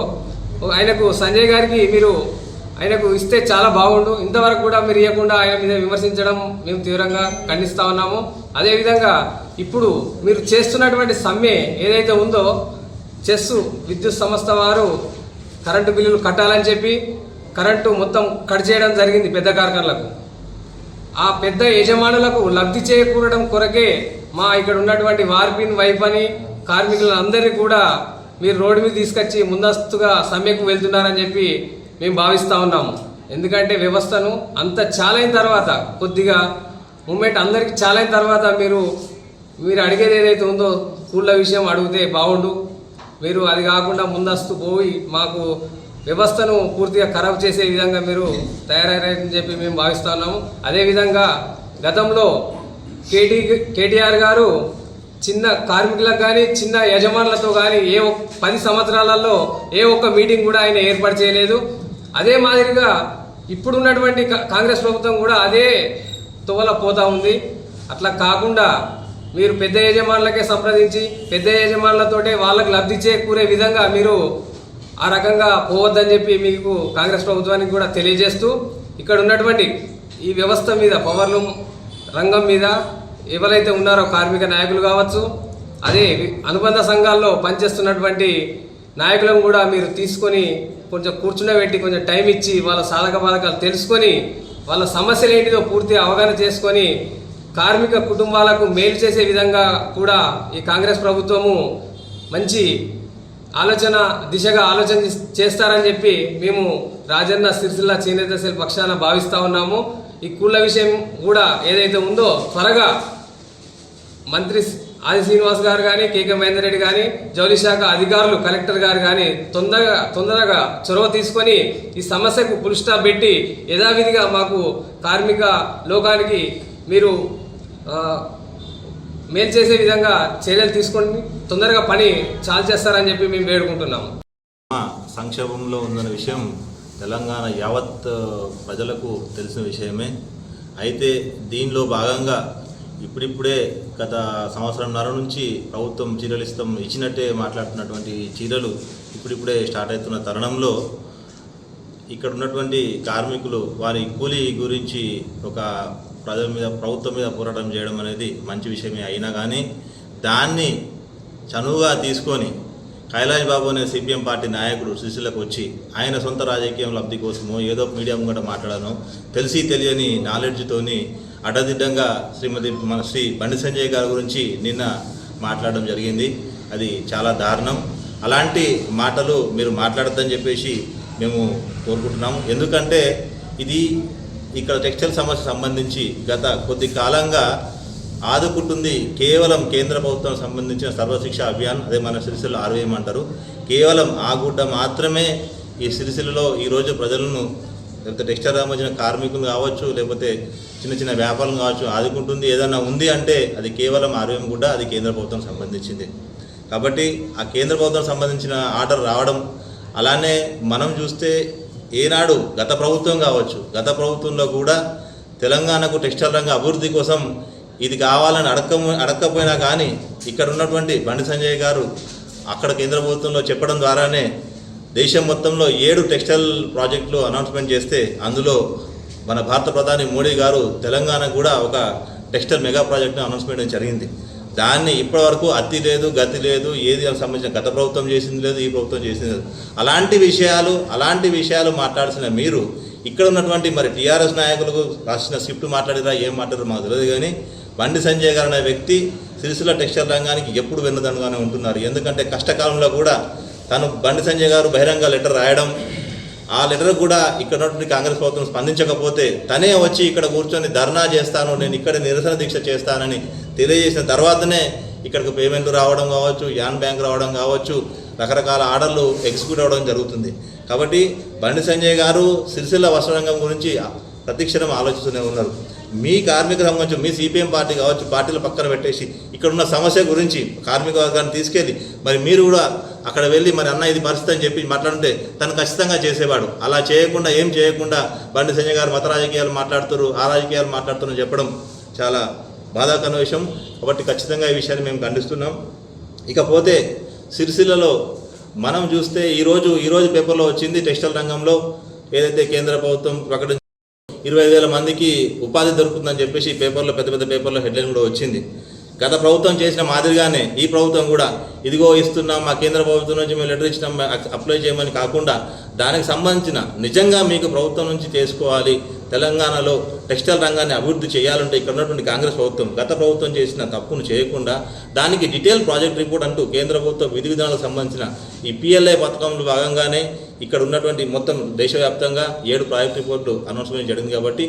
ఆయనకు సంజయ్ గారికి మీరు ఆయనకు ఇస్తే చాలా బాగుండు. ఇంతవరకు కూడా మీరు ఇవ్వకుండా ఆయన మీద విమర్శించడం మేము తీవ్రంగా ఖండిస్తూ ఉన్నాము. అదేవిధంగా ఇప్పుడు మీరు చేస్తున్నటువంటి సమ్మె ఏదైతే ఉందో చెస్ విద్యుత్ సంస్థ వారు కరెంటు బిల్లులు కట్టాలని చెప్పి కరెంటు మొత్తం కట్ చేయడం జరిగింది పెద్ద కార్ఖానలకు. ఆ పెద్ద యజమానులకు లబ్ధి చేకూరడం కొరకే మా ఇక్కడ ఉన్నటువంటి వార్పిన్ వైపని కార్మికులందరినీ కూడా మీరు రోడ్డు మీద తీసుకొచ్చి ముందస్తుగా సమ్మెకు వెళ్తున్నారని చెప్పి మేము భావిస్తూ ఉన్నాము. ఎందుకంటే వ్యవస్థను అంత చాలైన తర్వాత కొద్దిగా మూమెంట్ అందరికీ చాలైన తర్వాత మీరు అడిగేది ఏదైతే ఉందో స్కూళ్ళ విషయం అడిగితే బాగుండు. మీరు అది కాకుండా ముందస్తు పోయి మాకు వ్యవస్థను పూర్తిగా ఖరాబ్ చేసే విధంగా మీరు తయారయ్యారని చెప్పి మేము భావిస్తూ ఉన్నాము. అదేవిధంగా గతంలో కేటీఆర్ గారు చిన్న కార్మికులకు కానీ చిన్న యజమానులతో కానీ 10 సంవత్సరాలలో ఏ ఒక్క మీటింగ్ కూడా ఆయన ఏర్పాటు చేయలేదు. అదే మాదిరిగా ఇప్పుడున్నటువంటి కాంగ్రెస్ ప్రభుత్వం కూడా అదే తోవల పోతా ఉంది. అట్లా కాకుండా మీరు పెద్ద యజమానులకే సంప్రదించి పెద్ద యజమానులతోటే వాళ్ళకు లబ్ధి చేకూరే విధంగా మీరు ఆ రకంగా పోవద్దని చెప్పి మీకు కాంగ్రెస్ ప్రభుత్వానికి కూడా తెలియజేస్తూ ఇక్కడ ఉన్నటువంటి ఈ వ్యవస్థ మీద పవర్లూమ్ రంగం మీద ఎవరైతే ఉన్నారో కార్మిక నాయకులు కావచ్చు, అదే అనుబంధ సంఘాల్లో పనిచేస్తున్నటువంటి నాయకులను కూడా మీరు తీసుకొని కొంచెం కూర్చుండబెట్టి కొంచెం టైం ఇచ్చి వాళ్ళ సాధక బాధకాలు తెలుసుకొని వాళ్ళ సమస్యలు ఏంటిదో పూర్తి అవగాహన చేసుకొని కార్మిక కుటుంబాలకు మేలు చేసే విధంగా కూడా ఈ కాంగ్రెస్ ప్రభుత్వము మంచి దిశగా ఆలోచన చేస్తారని చెప్పి మేము రాజన్న సిరిసిల్ల చేనేత సెల్ పక్షాన భావిస్తూ ఉన్నాము. ఈ కూళ్ళ విషయం కూడా ఏదైతే ఉందో త్వరగా మంత్రి ఆది శ్రీనివాస్ గారు కానీ కేకే మహేందర్ రెడ్డి కానీ జౌళి శాఖ అధికారులు కలెక్టర్ గారు కానీ తొందరగా చొరవ తీసుకొని ఈ సమస్యకు ఫుల్ స్టాప్ పెట్టి యథావిధిగా మాకు కార్మిక లోకానికి మీరు మేలు చేసే విధంగా చర్యలు తీసుకొని తొందరగా పని చాలు చేస్తారని చెప్పి మేము వేడుకుంటున్నాము. సంక్షేమంలో ఉందన్న విషయం తెలంగాణ యావత్ ప్రజలకు తెలిసిన విషయమే. అయితే దీనిలో భాగంగా ఇప్పుడిప్పుడే గత సంవత్సరంన్నర నుంచి ప్రభుత్వం చీరలు ఇచ్చినట్టే మాట్లాడుతున్నటువంటి చీరలు ఇప్పుడిప్పుడే స్టార్ట్ అవుతున్న తరుణంలో ఇక్కడ ఉన్నటువంటి కార్మికులు వారి కూలీ గురించి ఒక ప్రభుత్వం మీద పోరాటం చేయడం అనేది మంచి విషయమే. అయినా కానీ దాన్ని చనువుగా తీసుకొని కైలాష్ బాబు అనే సిపిఎం పార్టీ నాయకుడు సిరిసిల్లకు వచ్చి ఆయన సొంత రాజకీయం లబ్ధి కోసమో ఏదో మీడియా ముంగట మాట్లాడను తెలిసి తెలియని నాలెడ్జ్తోని అడ్డదిడ్డంగా శ్రీ బండి సంజయ్ గారి గురించి నిన్న మాట్లాడడం జరిగింది. అది చాలా దారుణం. అలాంటి మాటలు మీరు మాట్లాడద్దని చెప్పేసి మేము కోరుకుంటున్నాము. ఎందుకంటే ఇది ఇక్కడ టెక్స్టైల్ సమస్య సంబంధించి గత కొద్ది కాలంగా ఆదుకుంటుంది కేవలం కేంద్ర ప్రభుత్వం సంబంధించిన సర్వశిక్ష అభియాన్, అదే మన సిరిసిల్ల RVM అంటారు. కేవలం ఆ గుడ్డ మాత్రమే ఈ సిరిసిల్లలో ఈరోజు ప్రజలను లేకపోతే టెక్స్టైల్ సంబంధించిన కార్మికులు కావచ్చు లేకపోతే చిన్న చిన్న వ్యాపారం కావచ్చు ఆదుకుంటుంది. ఏదైనా ఉంది అంటే అది కేవలం RVM గుడ్డ, అది కేంద్ర ప్రభుత్వం సంబంధించింది. కాబట్టి ఆ కేంద్ర ప్రభుత్వం సంబంధించిన ఆర్డర్ రావడం, అలానే మనం చూస్తే ఏనాడు గత ప్రభుత్వం కావచ్చు, గత ప్రభుత్వంలో కూడా తెలంగాణకు టెక్స్టైల్ రంగ అభివృద్ధి కోసం ఇది కావాలని అడగకపోయినా కానీ ఇక్కడ ఉన్నటువంటి బండి సంజయ్ గారు అక్కడ కేంద్ర ప్రభుత్వంలో చెప్పడం ద్వారానే దేశం మొత్తంలో 7 టెక్స్టైల్ ప్రాజెక్టులు అనౌన్స్మెంట్ చేస్తే అందులో మన భారత ప్రధాని మోడీ గారు తెలంగాణకు కూడా ఒక టెక్స్టైల్ మెగా ప్రాజెక్టును అనౌన్స్మెంట్ జరిగింది. దాన్ని ఇప్పటివరకు అతి లేదు గతి లేదు, ఏది సంబంధించిన గత ప్రభుత్వం చేసింది లేదు, ఈ ప్రభుత్వం చేసింది లేదు. అలాంటి విషయాలు మాట్లాడాల్సిన మీరు ఇక్కడ ఉన్నటువంటి మరి టీఆర్ఎస్ నాయకులకు రాసిన స్క్రిప్ట్ మాట్లాడిరా ఏం మాట్లాడారో మాకు తెలియదు. కానీ బండి సంజయ్ గారు అనే వ్యక్తి సిరిసిల్ల టెక్స్టైల్ రంగానికి ఎప్పుడు వెన్నుదన్నుగానే ఉంటున్నారు. ఎందుకంటే కష్టకాలంలో కూడా తను బండి సంజయ్ గారు బహిరంగ లెటర్ రాయడం, ఆ లెటర్ కూడా ఇక్కడ ఉన్నటువంటి కాంగ్రెస్ ప్రభుత్వం స్పందించకపోతే తనే వచ్చి ఇక్కడ కూర్చొని ధర్నా చేస్తాను, నేను ఇక్కడ నిరసన దీక్ష చేస్తానని తెలియజేసిన తర్వాతనే ఇక్కడికి పేమెంట్లు రావడం కావచ్చు, యాన్ బ్యాంక్ రావడం కావచ్చు, రకరకాల ఆర్డర్లు ఎగ్జిక్యూట్ అవ్వడం జరుగుతుంది. కాబట్టి బండి సంజయ్ గారు సిరిసిల్ల వస్త్రరంగం గురించి ప్రతిక్షణం ఆలోచిస్తూనే ఉన్నారు. మీ కార్మిక సంబంధించి మీ సిపిఎం పార్టీ కావచ్చు, పార్టీల పక్కన పెట్టేసి ఇక్కడ ఉన్న సమస్య గురించి కార్మిక వర్గాన్ని తీసుకెళ్ళి మరి మీరు కూడా అక్కడ వెళ్ళి మరి అన్న ఇది పరిస్థితి అని చెప్పి మాట్లాడుతుంటే తను ఖచ్చితంగా చేసేవాడు. అలా చేయకుండా ఏం చేయకుండా బండి సంజయ్ గారు మత రాజకీయాలు మాట్లాడుతారు, ఆ రాజకీయాలు మాట్లాడుతున్నారని చెప్పడం చాలా బాధాకరమైన విషయం. కాబట్టి ఖచ్చితంగా ఈ విషయాన్ని మేము ఖండిస్తున్నాం. ఇకపోతే సిరిసిల్లలో మనం చూస్తే ఈరోజు పేపర్లో వచ్చింది, టెక్స్టైల్ రంగంలో ఏదైతే కేంద్ర ప్రభుత్వం ప్రకటించి 25,000 మందికి ఉపాధి దొరుకుతుందని చెప్పేసి ఈ పేపర్లో పెద్ద పేపర్లో హెడ్లైన్ కూడా వచ్చింది. గత ప్రభుత్వం చేసిన మాదిరిగానే ఈ ప్రభుత్వం కూడా ఇదిగో ఇస్తున్నాం, మా కేంద్ర ప్రభుత్వం నుంచి మేము లెటర్ ఇచ్చినాం, అప్లై చేయమని కాకుండా దానికి సంబంధించిన నిజంగా మీకు ప్రభుత్వం నుంచి చేసుకోవాలి, తెలంగాణలో టెక్స్టైల్ రంగాన్ని అభివృద్ధి చేయాలంటే ఇక్కడ ఉన్నటువంటి కాంగ్రెస్ ప్రభుత్వం గత ప్రభుత్వం చేసిన తప్పును చేయకుండా దానికి డీటెయిల్ ప్రాజెక్ట్ రిపోర్ట్ అంటూ కేంద్ర ప్రభుత్వ విధి విధానాలకు సంబంధించిన ఈ పిఎల్ఐ పథకంలో భాగంగానే ఇక్కడ ఉన్నటువంటి మొత్తం దేశవ్యాప్తంగా 7 ప్రాజెక్ట్ రిపోర్ట్లు అనౌన్స్మెంట్ జరిగింది. కాబట్టి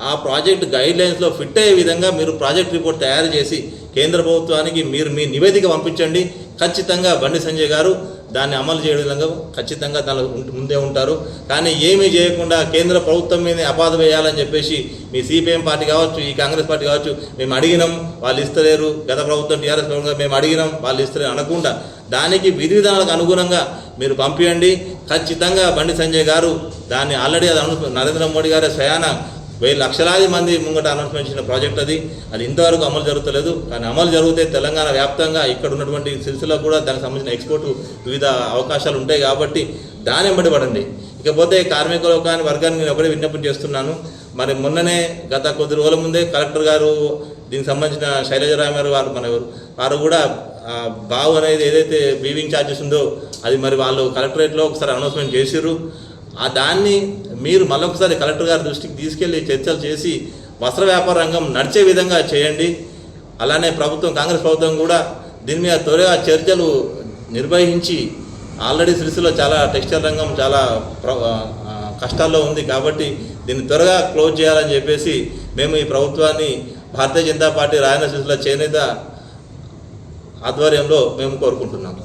ఆ ప్రాజెక్ట్ గైడ్లైన్స్లో ఫిట్ అయ్యే విధంగా మీరు ప్రాజెక్ట్ రిపోర్ట్ తయారు చేసి కేంద్ర ప్రభుత్వానికి మీరు మీ నివేదిక పంపించండి. ఖచ్చితంగా బండి సంజయ్ గారు దాన్ని అమలు చేయడం విధంగా ఖచ్చితంగా దానిలో ముందే ఉంటారు. కానీ ఏమీ చేయకుండా కేంద్ర ప్రభుత్వం మీద అపాధ వేయాలని చెప్పేసి మీ సిపిఎం పార్టీ కావచ్చు, ఈ కాంగ్రెస్ పార్టీ కావచ్చు, మేము అడిగినాం వాళ్ళు ఇస్తలేరు, గత ప్రభుత్వం టీఆర్ఎస్ ప్రభుత్వం మేము అడిగినాం వాళ్ళు ఇస్తలేరు అనకుండా దానికి విధి విధానాలకు అనుగుణంగా మీరు పంపించండి. ఖచ్చితంగా బండి సంజయ్ గారు దాన్ని ఆల్రెడీ అది నరేంద్ర మోడీ గారే స్వయాన లక్షలాది మంది ముంగట అనౌన్స్మెంట్ చేసిన ప్రాజెక్ట్ అది ఇంతవరకు అమలు జరుగుతలేదు. కానీ అమలు జరిగితే తెలంగాణ వ్యాప్తంగా ఇక్కడ ఉన్నటువంటి సిరిసిల్లకు కూడా దానికి సంబంధించిన ఎక్స్పోర్ట్ వివిధ అవకాశాలు ఉంటాయి. కాబట్టి దాని వెంబడి పడండి. ఇకపోతే కార్మిక వర్గాన్ని నేను ఒకటే విజ్ఞప్తి చేస్తున్నాను. మరి మొన్ననే గత కొద్ది రోజుల ముందే కలెక్టర్ గారు దీనికి సంబంధించిన శైలజరామ్ గారు వారు కూడా బావు అనేది ఏదైతే వీవింగ్ ఛార్జెస్ ఉందో అది మరి వాళ్ళు కలెక్టరేట్లో ఒకసారి అనౌన్స్మెంట్ చేసిర్రు. దాన్ని మీరు మళ్ళొకసారి కలెక్టర్ గారి దృష్టికి తీసుకెళ్లి చర్చలు చేసి వస్త్ర వ్యాపార రంగం నడిచే విధంగా చేయండి. అలానే కాంగ్రెస్ ప్రభుత్వం కూడా దీని మీద త్వరగా చర్చలు నిర్వహించి ఆల్రెడీ సిరిసిల్లో చాలా టెక్స్టైల్ రంగం చాలా కష్టాల్లో ఉంది. కాబట్టి దీన్ని త్వరగా క్లోజ్ చేయాలని చెప్పేసి మేము ఈ ప్రభుత్వాన్ని భారతీయ జనతా పార్టీ రాయన సిరిసిల్ల చేనేత ఆధ్వర్యంలో మేము కోరుకుంటున్నాము.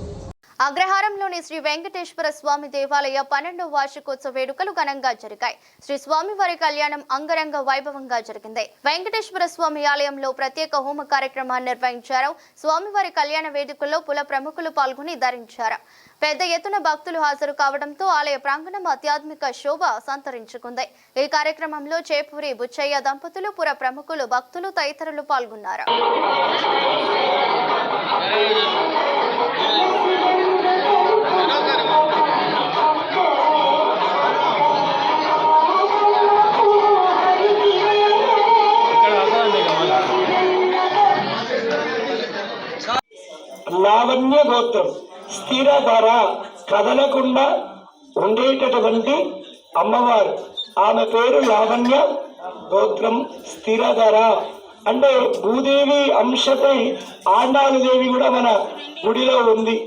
అగ్రహారంలోని శ్రీ వెంకటేశ్వర స్వామి దేవాలయ 12వ వార్షికోత్సవ వేడుకలు ఘనంగా జరిగాయి. శ్రీ స్వామివారి కళ్యాణం అంగరంగ వైభవంగా జరిగింది. వెంకటేశ్వర స్వామి ఆలయంలో ప్రత్యేక హోమ కార్యక్రమాన్ని నిర్వహించారు. స్వామివారి కళ్యాణ వేడుకల్లో కుల ప్రముఖులు పాల్గొని ధరించారు. పెద్ద ఎత్తున భక్తులు హాజరు కావడంతో ఆలయ ప్రాంగణం ఆధ్యాత్మిక శోభ సంతరించుకుంది. ఈ కార్యక్రమంలో చేపూరి బుచ్చయ్య దంపతులు, పుర ప్రముఖులు, భక్తులు తదితరులు పాల్గొన్నారు. లావణ్య గోత్రం స్థిర ధర కదలకుండా ఉండేటటువంటి అమ్మవారు. ఆమె పేరు లావణ్య గోత్రం స్థిర ధర. అంటే భూదేవి అంశపై ఆండాళదేవి కూడా మన గుడిలో ఉంది.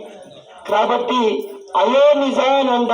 కాబట్టి అయో నిజానంద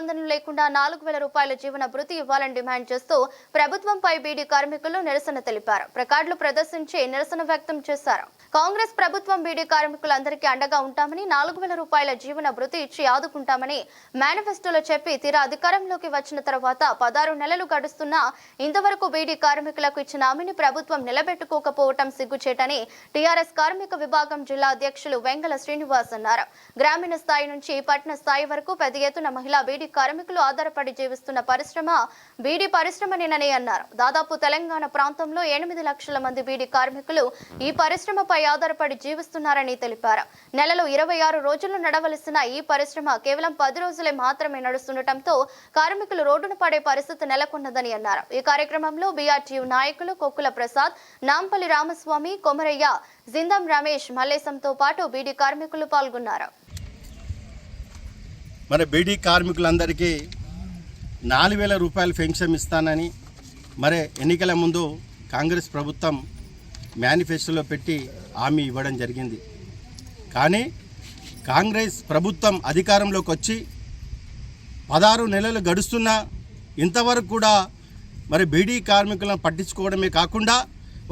నిబంధనలు లేకుండా 4,000 రూపాయల జీవన భృతి ఇవ్వాలని డిమాండ్ చేస్తూ ప్రభుత్వంపై బీడీ కార్మికులు నిరసన తెలిపారు. ప్లకార్డులు ప్రదర్శించి నిరసన వ్యక్తం చేశారు. కాంగ్రెస్ ప్రభుత్వం బీడీ కార్మికులందరికీ అండగా ఉంటామని 4,000 రూపాయల జీవన భృతి ఇచ్చి ఆదుకుంటామని మేనిఫెస్టోలో చెప్పి తీరా అధికారంలోకి వచ్చిన తర్వాత 16 నెలలు గడుస్తున్నా ఇంతవరకు బీడీ కార్మికులకు ఇచ్చిన హామీని ప్రభుత్వం నిలబెట్టుకోకపోవటం సిగ్గుచేటని టీఆర్ఎస్ కార్మిక విభాగం జిల్లా అధ్యక్షులు వెంగళ శ్రీనివాస్ అన్నారు. గ్రామీణ స్థాయి నుంచి పట్టణ స్థాయి వరకు పెద్ద ఎత్తున మహిళా బీడీ కార్మికులు ఆధారపడి జీవిస్తున్న పరిశ్రమ బీడీ పరిశ్రమనేనని అన్నారు. దాదాపు తెలంగాణ ప్రాంతంలో 8 లక్షల మంది బీడీ కార్మికులు ఈ పరిశ్రమపై ఆధారపడి జీవిస్తున్నారని తెలిపారు. నెలలో 26 రోజులు నడవలసిన ఈ పరిశ్రమ కేవలం 10 రోజులే మాత్రమే నడుస్తుండటంతో కార్మికులు రోడ్డున పడే పరిస్థితి నెలకొన్నదని అన్నారు. ఈ కార్యక్రమంలో బీఆర్టీయూ నాయకులు కొక్కుల ప్రసాద్, నాంపల్లి రామస్వామి, కొమరయ్య, జిందం రమేష్, మల్లేశంతో పాటు బీడీ కార్మికులు పాల్గొన్నారు. మరి బీడీ కార్మికులందరికీ 4,000 రూపాయలు పెన్షన్ ఇస్తానని మరి ఎన్నికల ముందు కాంగ్రెస్ ప్రభుత్వం మేనిఫెస్టోలో పెట్టి హామీ ఇవ్వడం జరిగింది. కానీ కాంగ్రెస్ ప్రభుత్వం అధికారంలోకి వచ్చి 16 నెలలు గడుస్తున్నా ఇంతవరకు కూడా మరి బీడీ కార్మికులను పట్టించుకోవడమే కాకుండా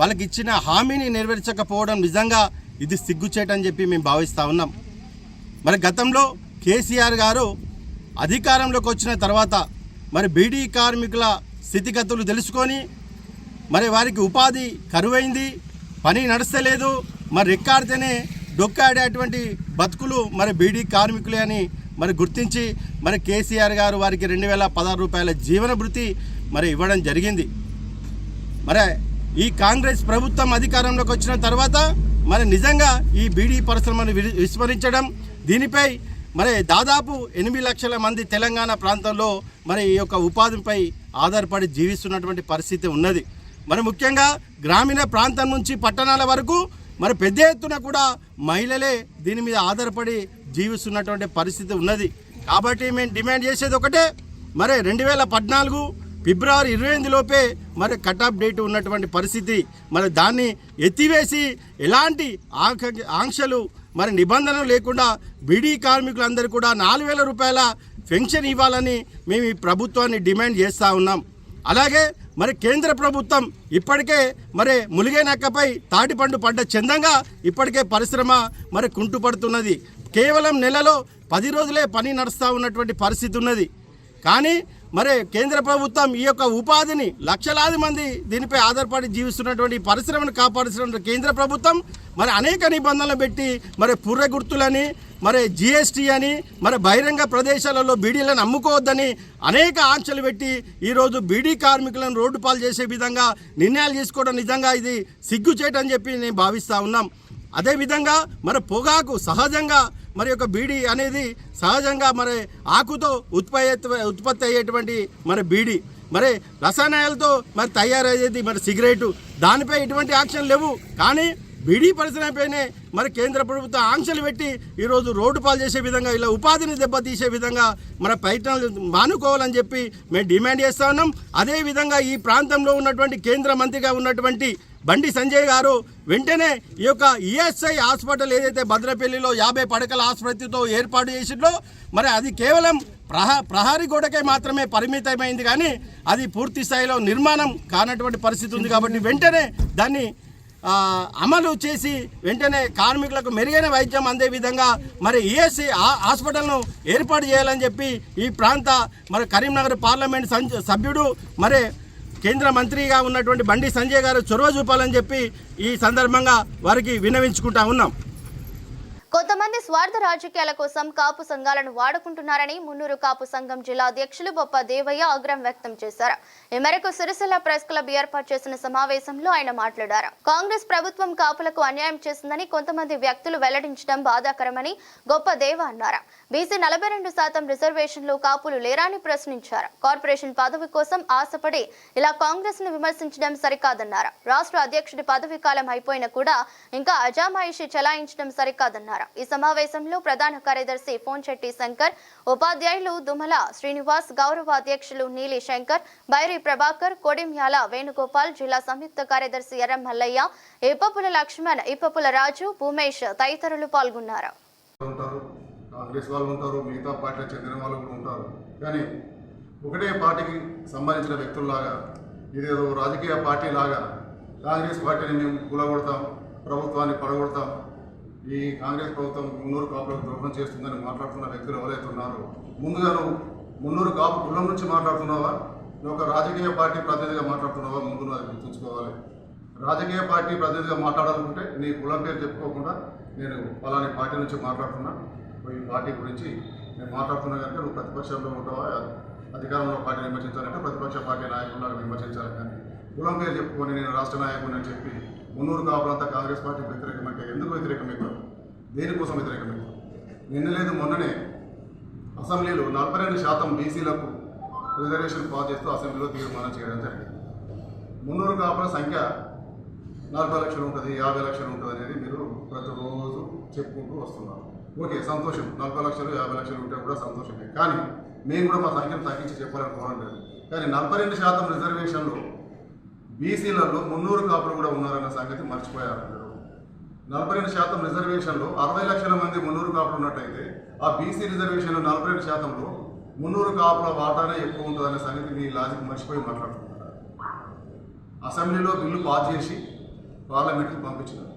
వాళ్ళకి ఇచ్చిన హామీని నెరవేర్చకపోవడం నిజంగా ఇది సిగ్గుచేటని చెప్పి మేము భావిస్తూ ఉన్నాం. మరి గతంలో కేసీఆర్ గారు అధికారంలోకి వచ్చిన తర్వాత మరి బీడీ కార్మికుల స్థితిగతులు తెలుసుకొని మరి వారికి ఉపాధి కరువైంది, పని నడుస్తలేదు, మరి రెక్కాడితేనే డొక్కాడేటువంటి బతుకులు మరి బీడీ కార్మికులే అని మరి గుర్తించి మరి కేసీఆర్ గారు వారికి 2,016 రూపాయల జీవన భృతి మరి ఇవ్వడం జరిగింది. మరి ఈ కాంగ్రెస్ ప్రభుత్వం అధికారంలోకి వచ్చిన తర్వాత మరి నిజంగా ఈ బీడీ పరిశ్రమను విస్మరించడం, దీనిపై మరి దాదాపు 8 లక్షల మంది తెలంగాణ ప్రాంతంలో మరి ఈ యొక్క ఉపాధిపై ఆధారపడి జీవిస్తున్నటువంటి పరిస్థితి ఉన్నది. మరి ముఖ్యంగా గ్రామీణ ప్రాంతం నుంచి పట్టణాల వరకు మరి పెద్ద ఎత్తున కూడా మహిళలే దీని మీద ఆధారపడి జీవిస్తున్నటువంటి పరిస్థితి ఉన్నది. కాబట్టి మేము డిమాండ్ చేసేది ఒకటే, మరి 2014 ఫిబ్రవరి 28 లోపే మరి కట్ ఆఫ్ డేట్ ఉన్నటువంటి పరిస్థితి, మరి దాన్ని ఎత్తివేసి ఎలాంటి ఆంక్షలు మరి నిబంధనలు లేకుండా బీడీ కార్మికులందరూ కూడా 4,000 రూపాయల పెన్షన్ ఇవ్వాలని మేము ఈ ప్రభుత్వాన్ని డిమాండ్ చేస్తూ ఉన్నాం. అలాగే మరి కేంద్ర ప్రభుత్వం ఇప్పటికే మరి ములిగే నక్కపై తాటిపండు పడ్డ చందంగా ఇప్పటికే పరిశ్రమ మరి కుంటుపడుతున్నది. కేవలం నెలలో 10 రోజులే పని నడుస్తూ ఉన్నటువంటి పరిస్థితి ఉన్నది. కానీ మరి కేంద్ర ప్రభుత్వం ఈ యొక్క ఉపాధిని లక్షలాది మంది దీనిపై ఆధారపడి జీవిస్తున్నటువంటి పరిశ్రమను కాపాడుతున్న కేంద్ర ప్రభుత్వం మరి అనేక నిబంధనలు పెట్టి మరి పుర్రె గుర్తులని మరి జిఎస్టీ అని మరి బహిరంగ ప్రదేశాలలో బీడీలను అమ్ముకోవద్దని అనేక ఆంక్షలు పెట్టి ఈరోజు బీడీ కార్మికులను రోడ్డు పాలు చేసే విధంగా నిర్ణయాలు తీసుకోవడం నిజంగా ఇది సిగ్గుచేటని చెప్పి నేను భావిస్తూ ఉన్నాం. అదేవిధంగా మరి పొగాకు సహజంగా మరి యొక్క బీడీ అనేది సహజంగా మరి ఆకుతో ఉత్పత్తి అయ్యేటువంటి మరి బీడీ, మరి రసాయనాలతో మరి తయారయ్యేది మరి సిగరెటు, దానిపై ఎటువంటి యాక్షన్ లేవు. కానీ బీడీ పరిశ్రమపైనే మరి కేంద్ర ప్రభుత్వం ఆంక్షలు పెట్టి ఈరోజు రోడ్డు పాలు చేసే విధంగా ఇలా ఉపాధిని దెబ్బతీసే విధంగా మన ప్రయత్నాలు మానుకోవాలని చెప్పి మేము డిమాండ్ చేస్తూ ఉన్నాం. అదేవిధంగా ఈ ప్రాంతంలో ఉన్నటువంటి కేంద్ర మంత్రిగా ఉన్నటువంటి బండి సంజయ్ గారు వెంటనే ఈ యొక్క ఈఎస్ఐ హాస్పిటల్ ఏదైతే భద్రపల్లిలో 50 పడకల ఆసుపత్రితో ఏర్పాటు చేసిందో మరి అది కేవలం ప్రహారీ గోడకే మాత్రమే పరిమితమైంది, కానీ అది పూర్తి స్థాయిలో నిర్మాణం కానటువంటి పరిస్థితి ఉంది. కాబట్టి వెంటనే దాన్ని అమలు చేసి వెంటనే కార్మికులకు మెరుగైన వైద్యం అందే విధంగా మరి ఈఎస్ఐ హాస్పిటల్ను ఏర్పాటు చేయాలని చెప్పి ఈ ప్రాంత మరి కరీంనగర్ పార్లమెంట్ సభ్యుడు మరి కేంద్ర మంత్రిగా ఉన్నటువంటి బండి సంజయ్ గారు చొరవ చూపాలని చెప్పి ఈ సందర్భంగా వారికి విన్నవించుకుంటా ఉన్నాం. కొంతమంది స్వార్థ రాజకీయాల కోసం కాపు సంఘాలను వాడుకుంటున్నారని మున్నూరు కాపు సంఘం జిల్లా అధ్యక్షులు బొప్ప దేవయ్య ఆగ్రహం వ్యక్తం చేశారు. ఈ మేరకు సిరిసిల్ల ప్రెస్ క్లబ్ ఏర్పాటు చేసిన సమావేశంలో ఆయన మాట్లాడారు. కాంగ్రెస్ ప్రభుత్వం కాపులకు అన్యాయం చేసిందని కొంతమంది వ్యక్తులు వెల్లడించడం బాధాకరమని గొప్ప దేవ అన్నారు. బీసీ 42% రిజర్వేషన్లు కాపులు లేరాని ప్రశ్నించారు. కార్పొరేషన్ పదవి కోసం ఆశపడి ఇలా కాంగ్రెస్ ను విమర్శించడం సరికాదన్నారు. రాష్ట్ర అధ్యక్షుడి పదవి కాలం అయిపోయినా కూడా ఇంకా అజామాయిషి చెలాయించడం సరికాదన్నారు. ఈ సమావేశంలో ప్రధాన కార్యదర్శి ఫోన్చెట్టి శంకర్, ఉపాధ్యాయులు దుమల శ్రీనివాస్, గౌరవ అధ్యక్షులు నీలి శంకర్, బైరి ప్రభాకర్, కొడిమ్యాల వేణుగోపాల్, జిల్లా సంయుక్త కార్యదర్శి ఎర్రం మల్లయ్య, ఇప్పపుల లక్ష్మణ్, ఇప్పపుల రాజు, భూమేష్ తదితరులు పాల్గొన్నారు. కాంగ్రెస్ వాళ్ళు ఉంటారు, మిగతా పార్టీలకు చెందిన వాళ్ళు కూడా ఉంటారు. కానీ ఒకటే పార్టీకి సంబంధించిన వ్యక్తుల్లాగా ఇదేదో రాజకీయ పార్టీ లాగా కాంగ్రెస్ పార్టీని మేము కూలగొడతాం, ప్రభుత్వాన్ని పడగొడతాం, ఈ కాంగ్రెస్ ప్రభుత్వం మున్నూరు కాపులకు ద్రోహం చేస్తుందని మాట్లాడుతున్న వ్యక్తులు ఎవరైతే ఉన్నారో, ముందుగా నువ్వు మున్నూరు కాపు కులం నుంచి మాట్లాడుతున్నావా, నువ్వు ఒక రాజకీయ పార్టీ ప్రతినిధిగా మాట్లాడుతున్నావా, ముందు నువ్వు అది గుర్తుంచుకోవాలి. రాజకీయ పార్టీ ప్రతినిధిగా మాట్లాడాలనుకుంటే నీ కులం పేరు చెప్పుకోకుండా నేను పలాని పార్టీ నుంచి మాట్లాడుతున్నా, ఈ పార్టీ గురించి నేను మాట్లాడుతున్నా కనుక నువ్వు ప్రతిపక్షంలో ఉంటావా, అధికారంలో పార్టీ విమర్శించాలంటే ప్రతిపక్ష పార్టీ నాయకులాగా విమర్శించాలి. కానీ కులం పేరు చెప్పుకొని నేను రాష్ట్ర నాయకుడిని అని చెప్పి మున్నూరు కాపులంతా కాంగ్రెస్ పార్టీ వ్యతిరేకమంటే ఎందుకు వ్యతిరేకమవుతారు, దేనికోసం వ్యతిరేకమవుతారు? నిన్న లేదు మొన్ననే అసెంబ్లీలో 42% బీసీలకు రిజర్వేషన్ పాస్ చేస్తూ అసెంబ్లీలో తీర్మానం చేయడం జరిగింది. మున్నూరు కాపుల సంఖ్య 40 లక్షలు ఉంటుంది, 50 లక్షలు ఉంటుంది అనేది మీరు ప్రతిరోజు చెప్పుకుంటూ వస్తున్నారు. ఓకే, సంతోషం, 40 లక్షలు 50 లక్షలు ఉంటే కూడా సంతోషమే. కానీ మేము కూడా మా సంఖ్యను తగ్గించి చెప్పాలనుకోవడం లేదు. కానీ 42% రిజర్వేషన్లు బీసీలలో మున్నూరు కాపులు కూడా ఉన్నారన్న సంగతి మర్చిపోయారు. 42% రిజర్వేషన్లో 60 లక్షల మంది మున్నూరు కాపులు ఉన్నట్టయితే ఆ బీసీ రిజర్వేషన్లో 42%లో మున్నూరు కాపుల వాటానే ఎక్కువ ఉంటుందనే సంగతి మీ లాజిక్ మర్చిపోయి మాట్లాడుతున్నారు. అసెంబ్లీలో బిల్లు పాస్ చేసి పార్లమెంట్కి పంపించినారు.